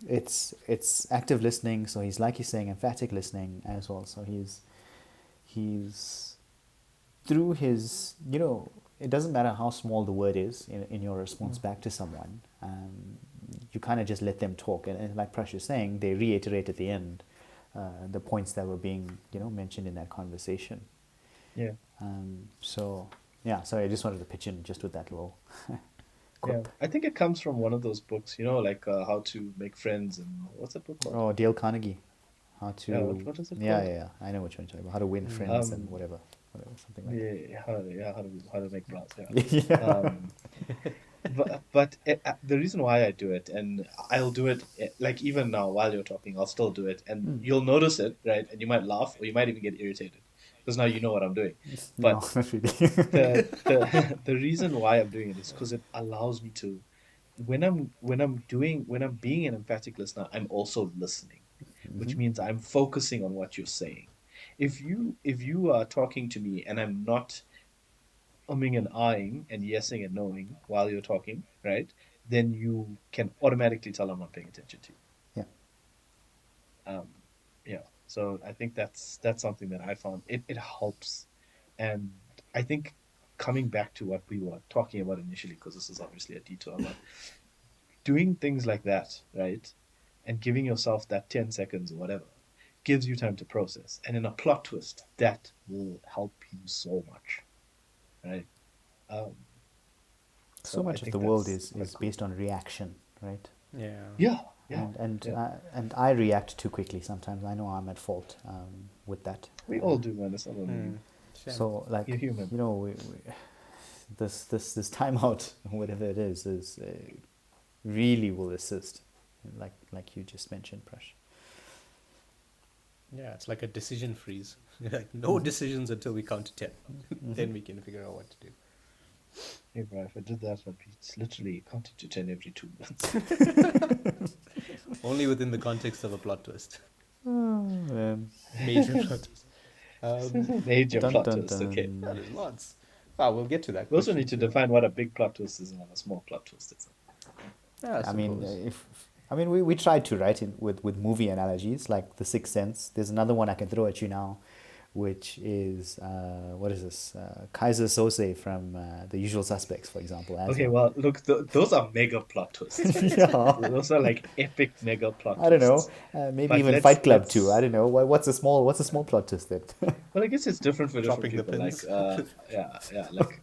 It's active listening. So he's, like he's saying, emphatic listening as well. So he's through his, it doesn't matter how small the word is in your response back to someone. You kind of just let them talk, and like Prash is saying, they reiterate at the end the points that were being mentioned in that conversation. Yeah. So yeah, sorry, I just wanted to pitch in just with that little Yeah. quip. I think it comes from one of those books, like How to Make Friends, and what's that book called? Oh, Dale Carnegie, how to Yeah, what is it yeah, called? yeah, yeah, I know what you're talking about. How to win friends and Um, whatever, something like yeah, how to make plans, yeah. that. Yeah. But the reason why I do it, and I'll do it like even now while you're talking, I'll still do it, and you'll notice it, right? And you might laugh, or you might even get irritated, because now you know what I'm doing. No, But not really. the reason why I'm doing it is because it allows me to, when I'm being an emphatic listener, I'm also listening, which means I'm focusing on what you're saying. If you are talking to me and I'm not umming and ahhing and yesing and knowing while you're talking, right? Then you can automatically tell I'm not paying attention to Yeah. you. Yeah. So I think that's something that I found it helps, and I think coming back to what we were talking about initially, because this is obviously a detour, but doing things like that, right, and giving yourself that 10 seconds or whatever gives you time to process, and in a plot twist, that will help you so much, right? Um, So so I much of think the world that's is quite cool. based on reaction, right? Yeah. Yeah, yeah, And yeah. and I react too quickly sometimes. I know I'm at fault with that. We all do, man. It's not only you. Shame. So like You're human. this timeout, whatever it is really will assist, like you just mentioned, Prash. Yeah, it's like a decision freeze. Like no decisions until we count to 10. Then we can figure out what to do. Hey, bro, if I did that, I'd be literally counting to 10 every 2 minutes. Only within the context of a plot twist. Man. Major plot twist. Major Dun plot dun twist, okay. dun. Yeah, there's lots. Ah, we'll get to that We also question need to soon. define what a big plot twist is and what a small plot twist is. Yeah, I mean, suppose. we tried to write it with movie analogies like The Sixth Sense. There's another one I can throw at you now, which is what is this? Kaiser Sose from The Usual Suspects, for example. As Okay, well. well, look, those are mega plot twists, right? Yeah. Those are like epic mega plot I don't know. twists. Maybe But even Fight Club too. I don't know. What's a small plot twist then? Well, I guess it's different for different Dropping the people. Like, pins. yeah, like,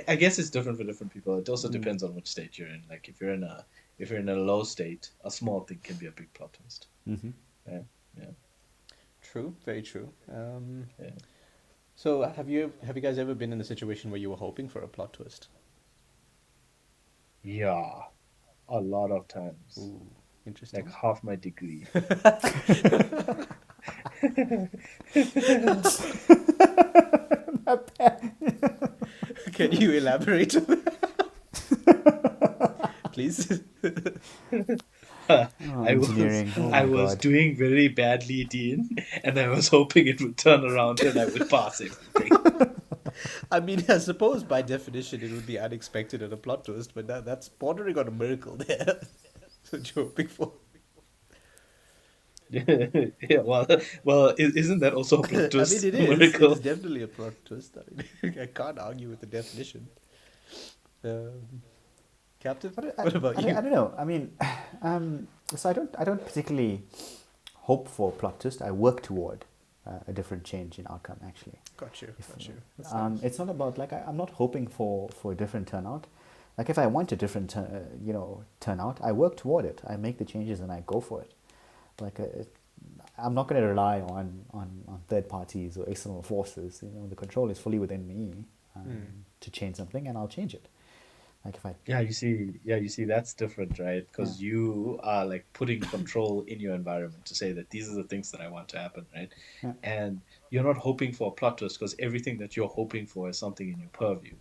I guess it's different for different people. It also depends on which state you're in. Like, if you're in a low state, a small thing can be a big plot twist. Mm-hmm. Yeah, yeah, True, very true. yeah. So have you guys ever been in a situation where you were hoping for a plot twist? Yeah, a lot of times. Ooh, interesting. Like half my degree. Can you elaborate on that? Please. I was engineering. Oh I my was God. doing very badly, Dean, and I was hoping it would turn around and I would pass everything. I mean, I suppose by definition it would be unexpected and a plot twist, but that's bordering on a miracle there. That's what you're hoping for. Yeah, well, isn't that also a plot I mean, twist? it A is. It is miracle. definitely a plot twist. I mean, I can't argue with the definition. Um, Captain, But what about I you? don't know. I mean, so I don't particularly hope for a plot twist. I work toward a different change in outcome, actually. Got you. Got you. That's nice. It's not about, like, I'm not hoping for a different turnout. Like, if I want a different turnout, I work toward it. I make the changes and I go for it. Like, I'm not going to rely on third parties or external forces. You know, the control is fully within me to change something, and I'll change it. Like, if I You see, that's different, right? yeah Because you are like putting control in your environment to say that these are the things that I want to happen, right? yeah And you're not hoping for a plot twist because everything that you're hoping for is something in your purview,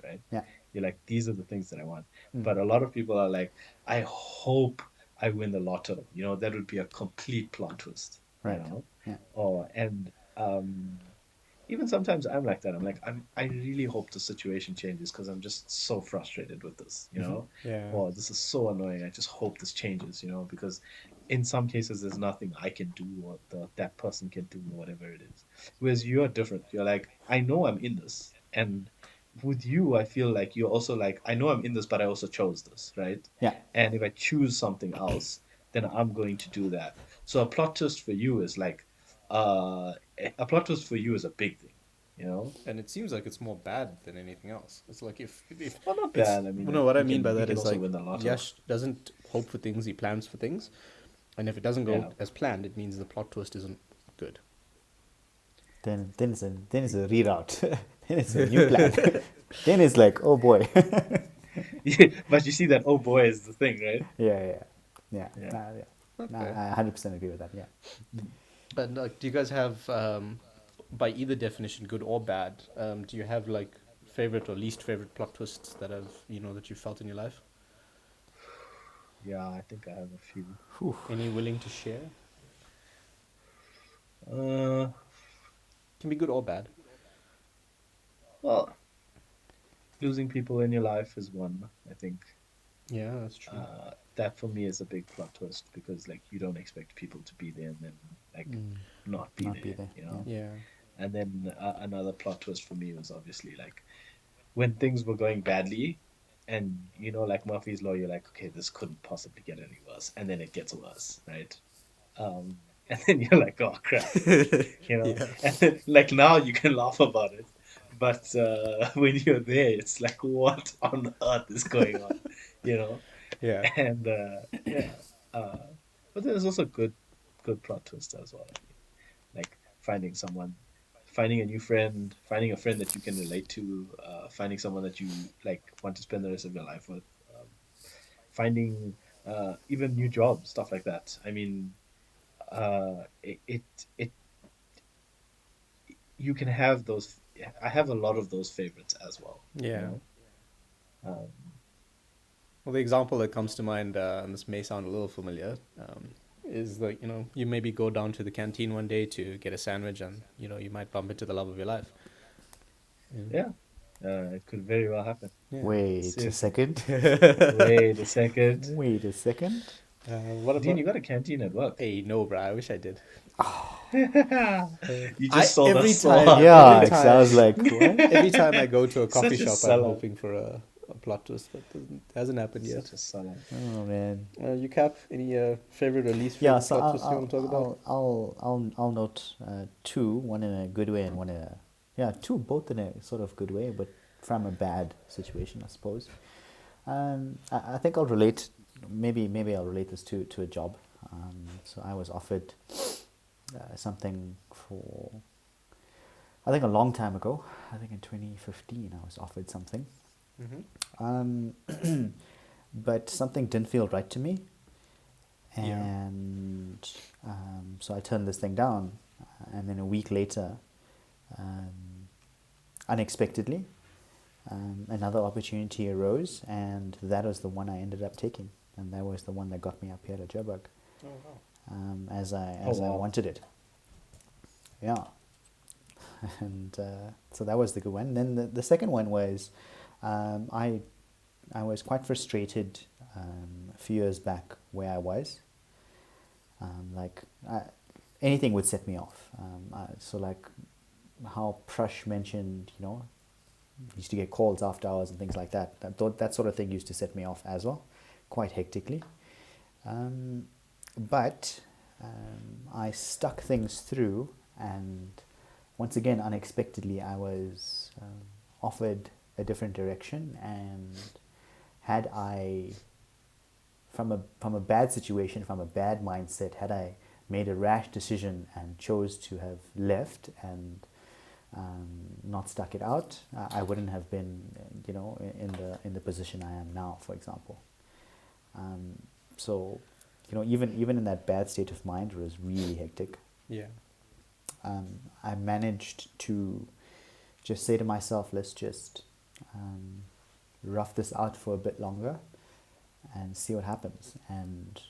right? yeah You're like, these are the things that I want. mm, But a lot of people are like, I hope I win the lotto. You know, that would be a complete plot twist, you right know? yeah Or, and even sometimes I'm like that. I really hope the situation changes because I'm just so frustrated with this, you hmm know? Yeah. Or this is so annoying. I just hope this changes, you know, because in some cases there's nothing I can do or that person can do or whatever it is. Whereas you're different. You're like, I know I'm in this. And with you, I feel like you're also like, I know I'm in this, but I also chose this, right? yeah And if I choose something else, then I'm going to do that. So a plot twist for you is like, a plot twist for you is a big thing, you know? And it seems like it's more bad than anything else. It's like if Well, not it's bad. I mean, well, no, what I you mean by you that can is also like win the lotto. Yash doesn't hope for things, he plans for things. And if it doesn't go Yeah. as planned, it means the plot twist isn't good. then it's a reroute. Then it's a new plan. Then it's like, oh boy. But you see that, oh boy, is the thing, right? Yeah. Yeah. Yeah. Nah, Okay. I 100% agree with that. Yeah. But like, do you guys have, by either definition, good or bad, do you have like favorite or least favorite plot twists that have that you felt in your life? Yeah, I think I have a few. Whew. Any willing to share? Uh, Can be good or bad. well, losing people in your life is one, I think. Yeah, that's true. That for me is a big plot twist because like you don't expect people to be there and then like not be Not be there, there. you Yeah. know? Yeah. And then another plot twist for me was obviously like when things were going badly, and you know, like Murphy's Law, you're like, okay, this couldn't possibly get any worse, and then it gets worse, right? And then you're like, oh crap, you know. Yeah. And then, like now you can laugh about it, but when you're there, it's like, what on earth is going on, you know? Yeah. And yeah, uh, but there's also good plot twist as well. I mean, like finding someone, finding a new friend, finding a friend that you can relate to, finding someone that you like want to spend the rest of your life with, finding even new jobs, stuff like that. I mean, it you can have those. I have a lot of those favorites as well. You Yeah. know, um, Well, the example that comes to mind, and this may sound a little familiar, is like, you maybe go down to the canteen one day to get a sandwich and, you might bump into the love of your life. yeah, it could very well happen. Yeah. Wait a Seriously. second. Wait a second, Wait a second. What Dean, about? you got a canteen at work. Hey, no, bro. I wish I did. You just sold every us time, so Yeah, every I was time, like, what? every time I go to a coffee Such a shop, I'm seller. hoping for a plot twist, but hasn't happened yet. Such a seller. Oh man. You Cap, any favorite or least Yeah, favorite so plot twists you want to talk about? I'll note two, one in a good way and one in a two, both in a sort of good way, but from a bad situation, I suppose. I think I'll relate. Maybe I'll relate this to a job. So I was offered something for, I think a long time ago. I think in 2015 I was offered something. But something didn't feel right to me, Yeah. and so I turned this thing down. And then a week later, unexpectedly, another opportunity arose, and that was the one I ended up taking, and that was the one that got me up here to Joburg, Oh, wow. as I Oh, wow. wanted it. Yeah. And so that was the good one. Then the second one was I was quite frustrated a few years back where I was. Like anything would set me off. So like how Prush mentioned, used to get calls after hours and things like that. That sort of thing used to set me off as well, quite hectically. But I stuck things through, and once again, unexpectedly, I was offered a different direction. And had I, from a bad situation, from a bad mindset, had I made a rash decision and chose to have left and not stuck it out, I wouldn't have been, in the position I am now, for example. So, even in that bad state of mind, it was really hectic. Yeah. I managed to just say to myself, let's just rough this out for a bit longer and see what happens. And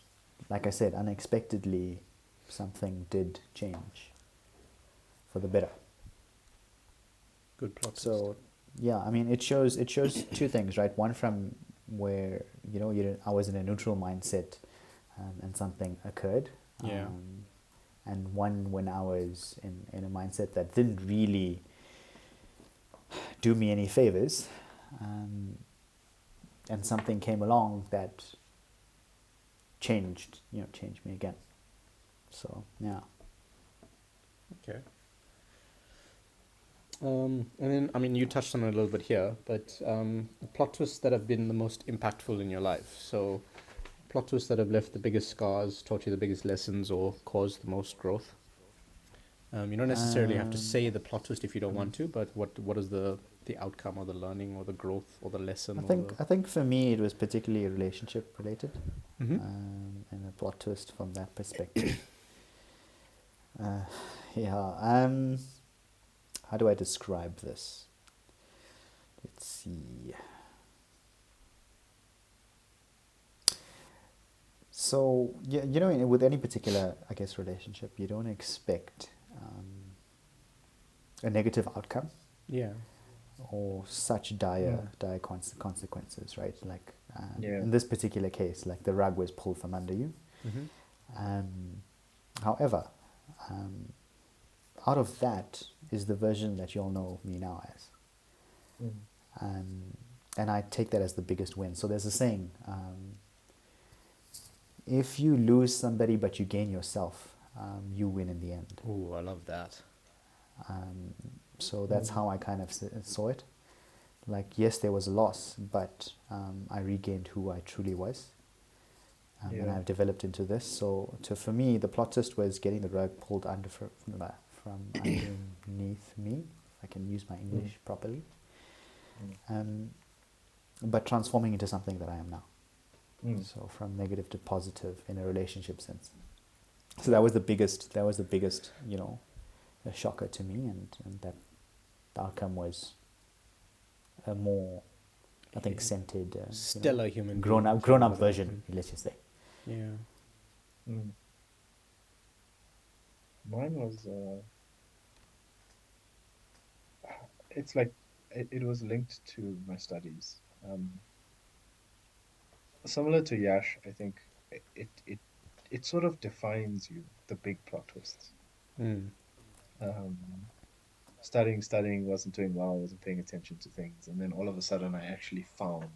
like I said, unexpectedly, something did change for the better. Good plot twist. So, yeah, I mean, it shows two things, right? One from where I was in a neutral mindset, and something occurred. Yeah. And one when I was in a mindset that didn't really do me any favors, and something came along that changed me again. So yeah. Okay. And then, I mean, you touched on it a little bit here, but the plot twists that have been the most impactful in your life. So, plot twists that have left the biggest scars, taught you the biggest lessons, or caused the most growth. You don't necessarily have to say the plot twist if you don't want to, but what is the outcome or the learning or the growth or the lesson? I think for me it was particularly relationship related, Mm-hmm. and a plot twist from that perspective. Yeah. How do I describe this? Let's see. So, with any particular, I guess, relationship, you don't expect a negative outcome Yeah. or such dire consequences, right? Like Yeah. in this particular case, like the rug was pulled from under you. Mm-hmm. However, out of that is the version that you'll know me now as. And I take that as the biggest win. So there's a saying, if you lose somebody but you gain yourself, you win in the end. Oh, I love that. So that's how I kind of saw it. Like, yes, there was a loss, but I regained who I truly was. And I've developed into this. So for me, the plot twist was getting the rug pulled from underneath me, if I can use my English properly. But transforming into something that I am now. So from negative to positive in a relationship sense. So that was the biggest, a shocker to me, and that the outcome was a more, I think, centered, Stellar human grown being. up version, let's just say. Yeah. Mine was it's like it was linked to my studies. Similar to Yash, I think it sort of defines you, the big plot twists. Mm. Studying, wasn't doing well, wasn't paying attention to things, and then all of a sudden I actually found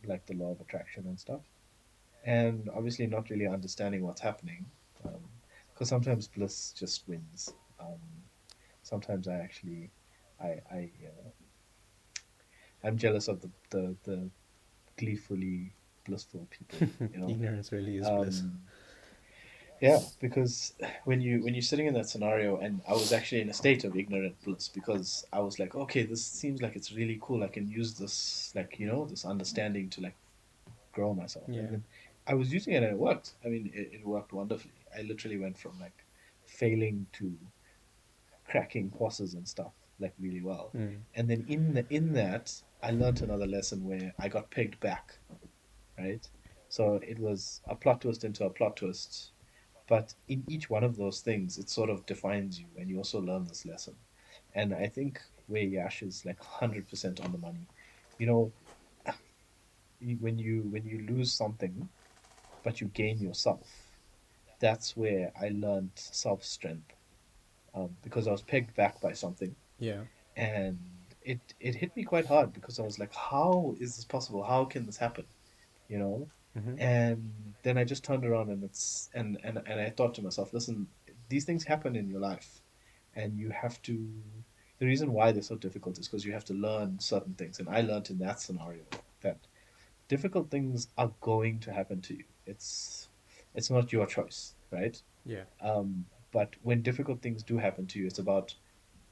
like the law of attraction and stuff, and obviously not really understanding what's happening, because sometimes bliss just wins. Sometimes I'm jealous of the gleefully blissful people, Ignorance really is bliss. Yeah, because when you're sitting in that scenario, and I was actually in a state of ignorant bliss, because I was like, okay, this seems like it's really cool. I can use this, like, this understanding to like grow myself. Yeah. And then I was using it and it worked. I mean, it worked wonderfully. I literally went from like failing to cracking courses and stuff like really well. And then in that, I learned another lesson where I got pegged back, right? So it was a plot twist into a plot twist, But in each one of those things, it sort of defines you, and you also learn this lesson. And I think where Yash is like 100% on the money. You know, when you lose something, but you gain yourself, that's where I learned self strength. Because I was pegged back by something, Yeah. and it hit me quite hard because I was like, how is this possible? How can this happen? You know? Mm-hmm. And then I just turned around and I thought to myself, listen, these things happen in your life, and you have to. The reason why they're so difficult is because you have to learn certain things, and I learned in that scenario that difficult things are going to happen to you. It's not your choice, right? Yeah. But when difficult things do happen to you, it's about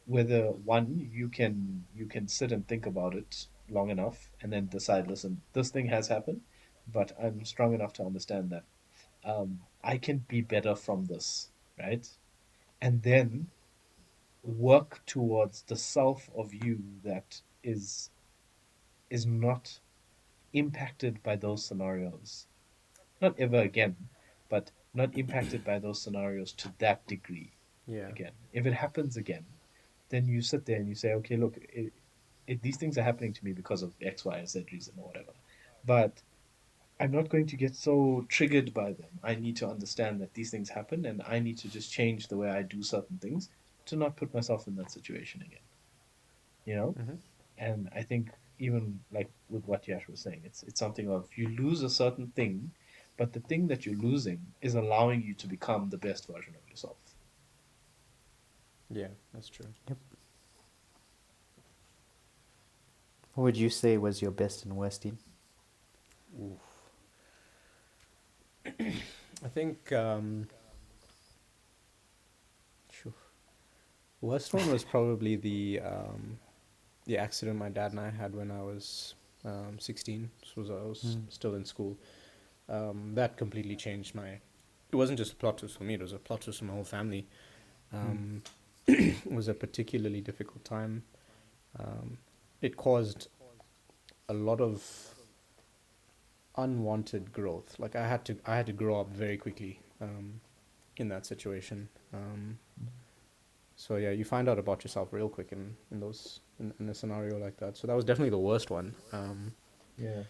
whether one you can sit and think about it long enough and then decide, listen, this thing has happened, but I'm strong enough to understand that I can be better from this, right? And then work towards the self of you that is not impacted by those scenarios, not ever again, but not impacted by those scenarios to that degree Yeah. again. If it happens again, then you sit there and you say, okay, look, these things are happening to me because of X, Y, or Z reason or whatever. But I'm not going to get so triggered by them. I need to understand that these things happen and I need to just change the way I do certain things to not put myself in that situation again, you know? Mm-hmm. And I think even like with what Yash was saying, it's something of you lose a certain thing, but the thing that you're losing is allowing you to become the best version of yourself. Yeah, that's true. Yep. What would you say was your best and worst, Dean? Oof. I think phew. Worst one was probably the accident my dad and I had when I was 16. This was I was Mm. still in school. That completely changed my. It wasn't just a plot twist for me; it was a plot twist for my whole family. Mm. It was a particularly difficult time. It caused a lot of unwanted growth. Like I had to grow up very quickly in that situation. So yeah, you find out about yourself real quick in a scenario like that. So that was definitely the worst one. Yeah.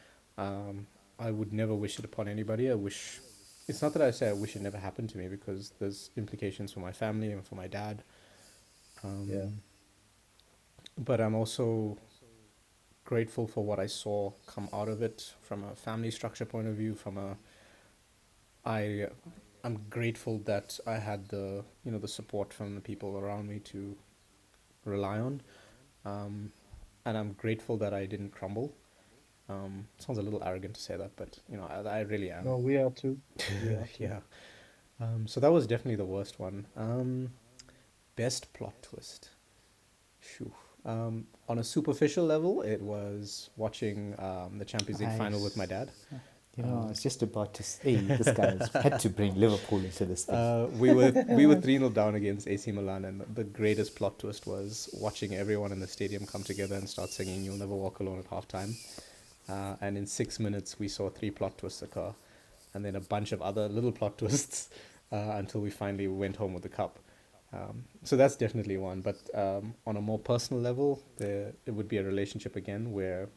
I would never wish it upon anybody. I wish it's not that I say I wish it never happened to me because there's implications for my family and for my dad. Yeah. But I'm also grateful for what I saw come out of it from a family structure point of view. I I'm grateful that I had the support from the people around me to rely on, um, and I'm grateful that I didn't crumble. Sounds a little arrogant to say that, but I really am. No, we are too. We are too. Yeah. So that was definitely the worst one. Best plot twist. Phew. On a superficial level, it was watching the Champions League final with my dad. I was just about to say this guy's had to bring Liverpool into this thing. We were 3-0 down against AC Milan, and the greatest plot twist was watching everyone in the stadium come together and start singing "You'll Never Walk Alone" at halftime. And in 6 minutes, we saw 3 plot twists occur, and then a bunch of other little plot twists until we finally went home with the cup. So that's definitely one. But on a more personal level, it would be a relationship again where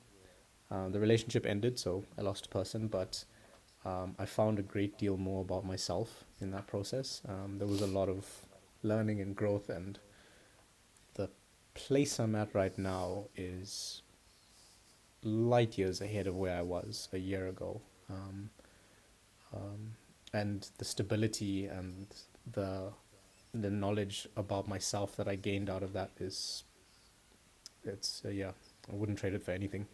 the relationship ended, so I lost a person, but I found a great deal more about myself in that process. There was a lot of learning and growth, and the place I'm at right now is light years ahead of where I was a year ago. And the stability and the the knowledge about myself that I gained out of that yeah, I wouldn't trade it for anything.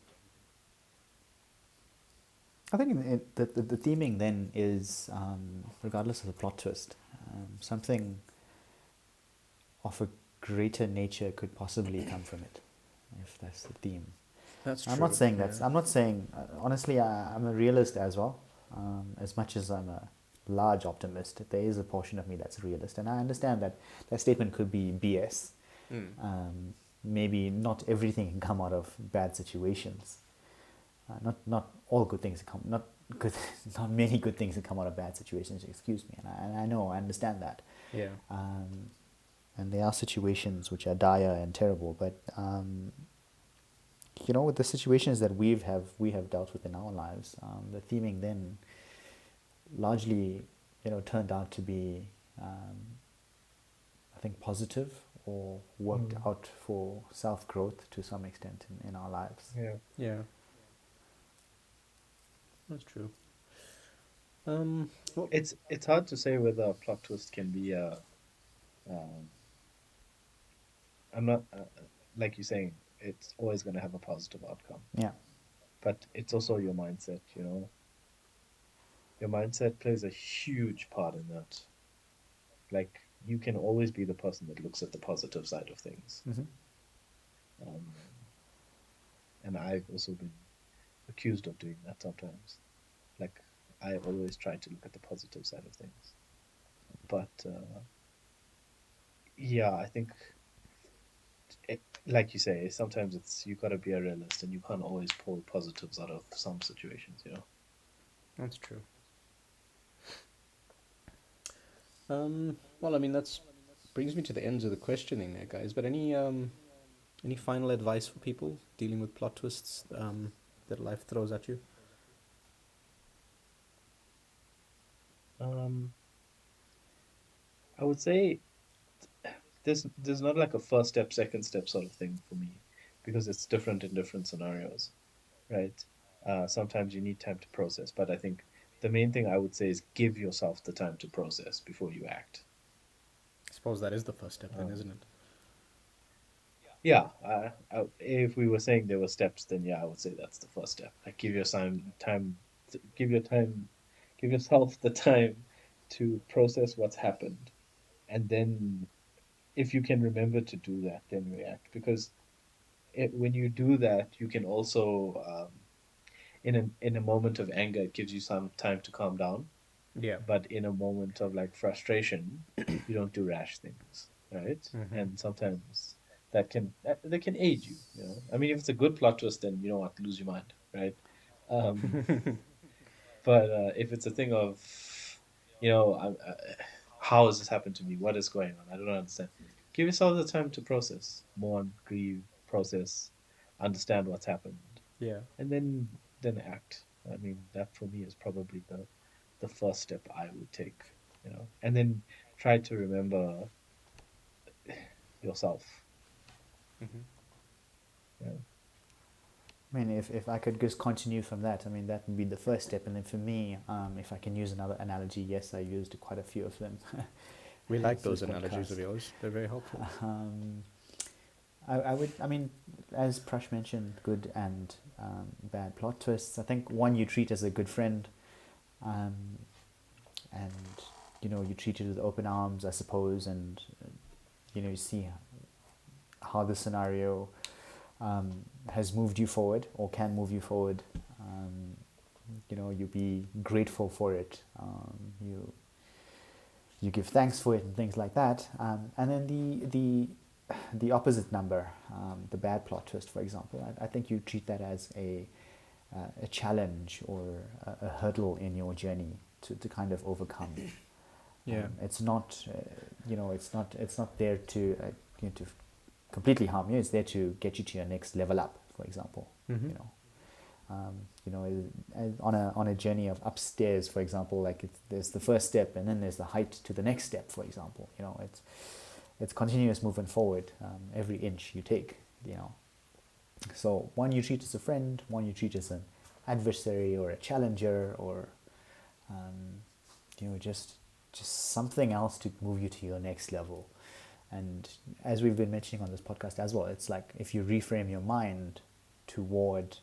I think the theming then is, regardless of the plot twist, something of a greater nature could possibly come from it, if that's the theme. That's I'm true. not saying Yeah. I'm not saying, honestly, I'm a realist as well. As much as I'm a large optimist, there is a portion of me that's a realist. And I understand that that statement could be BS. Mm. Maybe not everything can come out of bad situations. not all good things come, not good, not many good things that come out of bad situations. Excuse me, and I know, I understand that. Yeah. And there are situations which are dire and terrible, but with the situations that we have dealt with in our lives, the theming then largely turned out to be I think positive, or worked out for self-growth to some extent in our lives. Yeah. Yeah. That's true. Well, It's hard to say whether a plot twist can be a. Um, I'm not like you're saying. It's always going to have a positive outcome, Yeah. but it's also your mindset. Your mindset plays a huge part in that. Like you can always be the person that looks at the positive side of things. Mm-hmm. Um, and I've also been accused of doing that sometimes. Like I always try to look at the positive side of things, but yeah, I think like you say, sometimes it's you got to be a realist, and you can't always pull positives out of some situations. that's true. Well, I mean, that's brings me to the ends of the questioning there, guys. But any final advice for people dealing with plot twists that life throws at you? Um, I would say there's not like a first step, second step sort of thing for me, because it's different in different scenarios, right? Sometimes you need time to process, but I think the main thing I would say is give yourself the time to process before you act. I suppose that is the first step, then, Um, isn't it? yeah, if we were saying there were steps, then yeah, I would say that's the first step. Like give your time, give yourself the time to process what's happened, and then if you can remember to do that, then react. Because when you do that, you can also in a moment of anger, it gives you some time to calm down. Yeah. But in a moment of like frustration, you don't do rash things, right? Mm-hmm. And sometimes that can aid you. I mean, if it's a good plot twist, then you don't have to lose your mind, right? Um, but if it's a thing of, how has this happened to me? What is going on? I don't understand. Give yourself the time to process, mourn, grieve, process, understand what's happened, Yeah. and then act. I mean, that for me is probably the first step I would take. And then try to remember yourself. Mm-hmm. Yeah. I mean, if I could just continue from that, I mean, that would be the first step. And then for me, if I can use another analogy, yes, I used quite a few of them. We like Through those analogies of podcast. yours. They're very helpful. I mean, as Prash mentioned, good and bad plot twists. I think one you treat as a good friend, um, and you treat it with open arms, I suppose, and you see how the scenario has moved you forward or can move you forward. You be grateful for it. You give thanks for it and things like that. And then the opposite number, the bad plot twist, for example, I think you treat that as a challenge or a hurdle in your journey to kind of overcome. Yeah. It's not, it's not there to to completely harm you. It's there to get you to your next level up, for example. Mm-hmm. On a journey of upstairs, for example, like there's the first step, and then there's the height to the next step, for example. It's continuous movement forward, every inch you take. So one you treat as a friend, one you treat as an adversary or a challenger, or just something else to move you to your next level. And as we've been mentioning on this podcast as well, it's like if you reframe your mind toward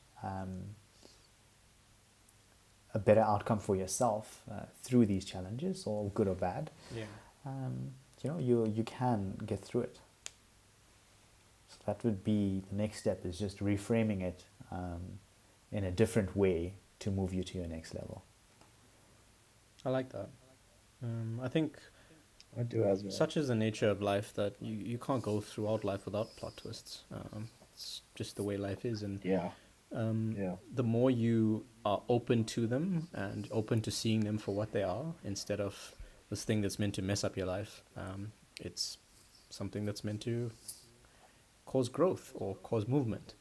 a better outcome for yourself through these challenges, or good or bad, Yeah. you can get through it. So that would be the next step, is just reframing it in a different way to move you to your next level. I like that. I think I do as well. such is the nature of life that you can't go throughout life without plot twists. It's just the way life is, and Yeah. Yeah. The more you are open to them and open to seeing them for what they are, instead of this thing that's meant to mess up your life, it's something that's meant to cause growth or cause movement.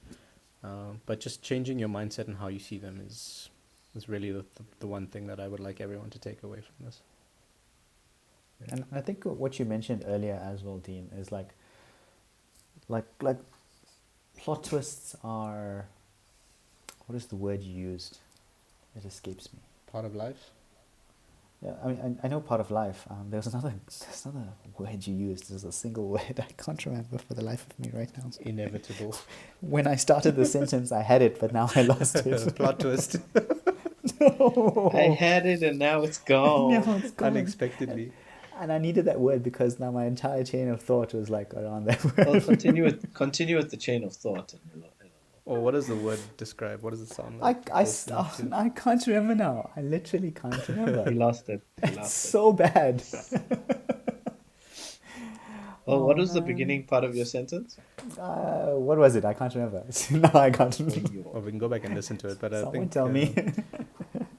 But just changing your mindset and how you see them is really the one thing that I would like everyone to take away from this. And I think what you mentioned earlier as well, Dean, is like plot twists are, what is the word you used? It escapes me. Part of life. Yeah, I mean, I know part of life. There's another word you used. There's a single word I can't remember for the life of me right now. Inevitable. When I started the sentence, I had it, but now I lost it. Plot twist. I had it and now it's gone. No, it's gone. Unexpectedly. And I needed that word because now my entire chain of thought was like around that word. Well, continue with the chain of thought. And it'll- Or what does the word describe? What does it sound like? I can't remember now. I literally can't He remember. lost it. He It's lost it. so bad. Well, what was the man. beginning part of your sentence? What was it? I can't remember. No, I can't remember. Or we can go back and listen to it. But I Someone think tell me.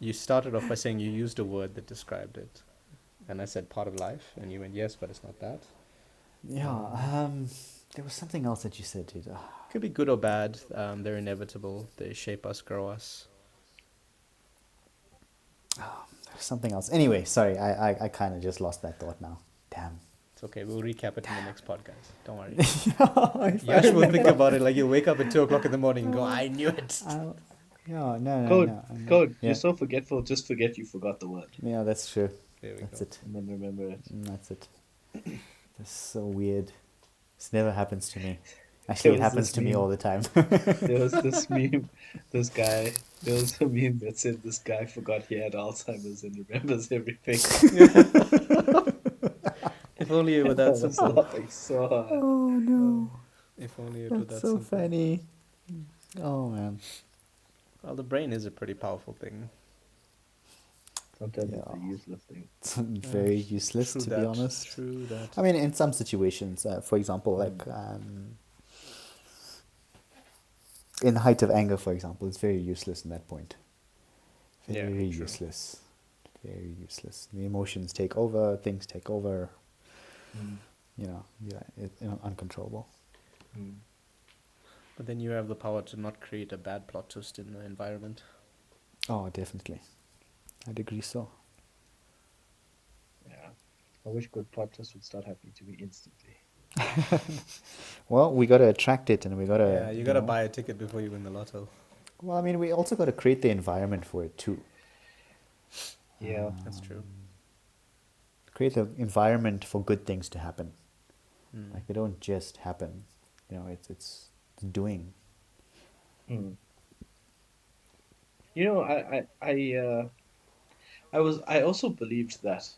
you started off by saying you used a word that described it, and I said part of life, and you went yes, but it's not that. Yeah. There was something else that you said, dude. Could be good or bad. They're inevitable. They shape us, grow us. Something else. Anyway, sorry. I kind of just lost that thought now. Damn. It's okay. We'll recap it in the next podcast. Don't worry. If I Yash will think remember- about it like you'll wake up at 2 o'clock in the morning and go, I knew it. Yeah, no. Code. Yeah. You're so forgetful. Just forget you forgot the word, Yeah, that's true. There we That's go. it. and then remember it. That's it. That's so weird. This never happens to me. Actually, it was happens this to me meme. all the time. There was this meme. There was a meme that said this guy forgot he had Alzheimer's and remembers everything. If only it were I that was simple. laughing so hard. Oh no, If only it were that's that so simple. funny. Oh man. Well, the brain is a pretty powerful thing. Sometimes it's Yeah. a useless thing. It's very useless, True to that. be honest. True that. I mean, in some situations, for example, like in the height of anger, for example, it's very useless in that point. Yeah, Very true. useless. Very useless. The emotions take over, things take over. Uncontrollable. But then you have the power to not create a bad plot twist in the environment. Oh, definitely. I'd agree so. Yeah. I wish good plot twists would start happening to me instantly. Well, we got to attract it, and we got to. Yeah, you gotta buy a ticket before you win the lotto. Well, I mean, we also got to create the environment for it too. Yeah. That's true. Create the environment for good things to happen. Mm. Like they don't just happen. It's doing. Mm. You know, I also believed that,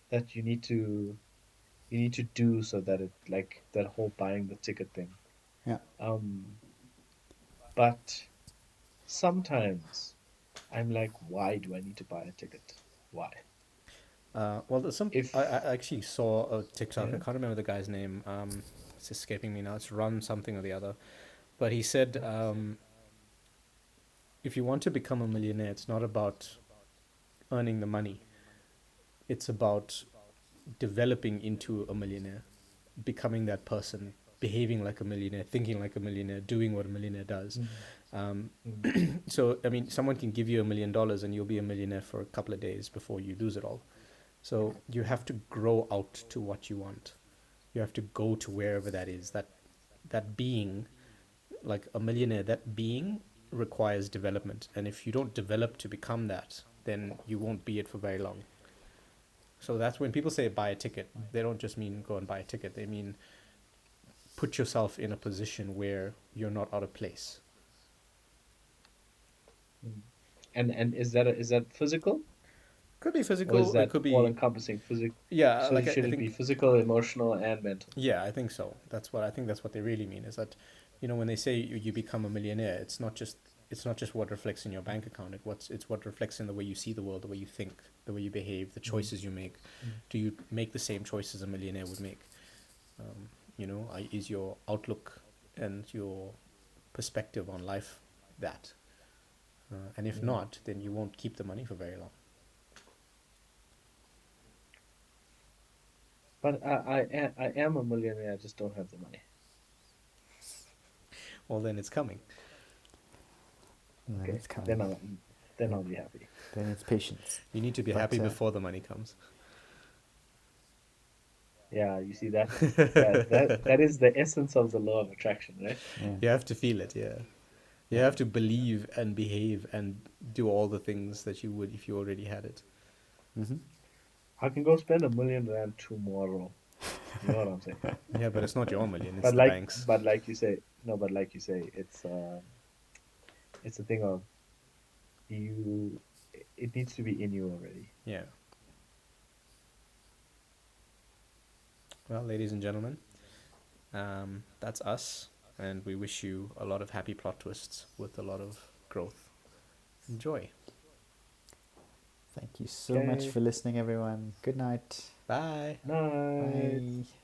that you need to do so that it, like that whole buying the ticket thing. Yeah. But sometimes I'm like, why do I need to buy a ticket? Why? Well, there's some. If- I actually saw a TikTok. Yeah. I can't remember the guy's name. It's escaping me now. It's Run something or the other. But he said, if you want to become a millionaire, it's not about earning the money. It's about developing into a millionaire, becoming that person, behaving like a millionaire, thinking like a millionaire, doing what a millionaire does. So, I mean, someone can give you $1 million and you'll be a millionaire for a couple of days before you lose it all. So you have to grow out to what you want. You have to go to wherever that is. That being, like a millionaire, that being requires development. And if you don't develop to become that, then you won't be it for very long. So that's when people say buy a ticket, they don't just mean go and buy a ticket. They mean put yourself in a position where you're not out of place. And is that physical, Could be or physical, is that it could be, all encompassing? Physical. yeah, So like should I it think, be physical, emotional, and mental? yeah, I think so. I think that's what they really mean, is that, when they say you become a millionaire, it's not just what reflects in your bank account. It's what reflects in the way you see the world, the way you think, the way you behave, the choices you make. Do you make the same choices a millionaire would make? Is your outlook and your perspective on life that. And if Yeah. not, then you won't keep the money for very long. But I am a millionaire. I just don't have the money. Well, then it's coming. And then Okay, it's coming. then I'll be happy. Then it's patience. You need to be But, happy before the money comes. Yeah, you see that? Yeah, that is the essence of the law of attraction, right? Yeah. You have to feel it, yeah. You have to believe and behave and do all the things that you would if you already had it. Mm-hmm. I can go spend R1 million tomorrow. You know what I'm saying? Yeah, but it's not your million, it's But the bank's. like you say, no, but like you say, it's a thing of you. It needs to be in you already. Yeah. Well, ladies and gentlemen, that's us, and we wish you a lot of happy plot twists with a lot of growth and joy. Thank you so much Okay. for listening, everyone. Good night. Bye. Night. Bye.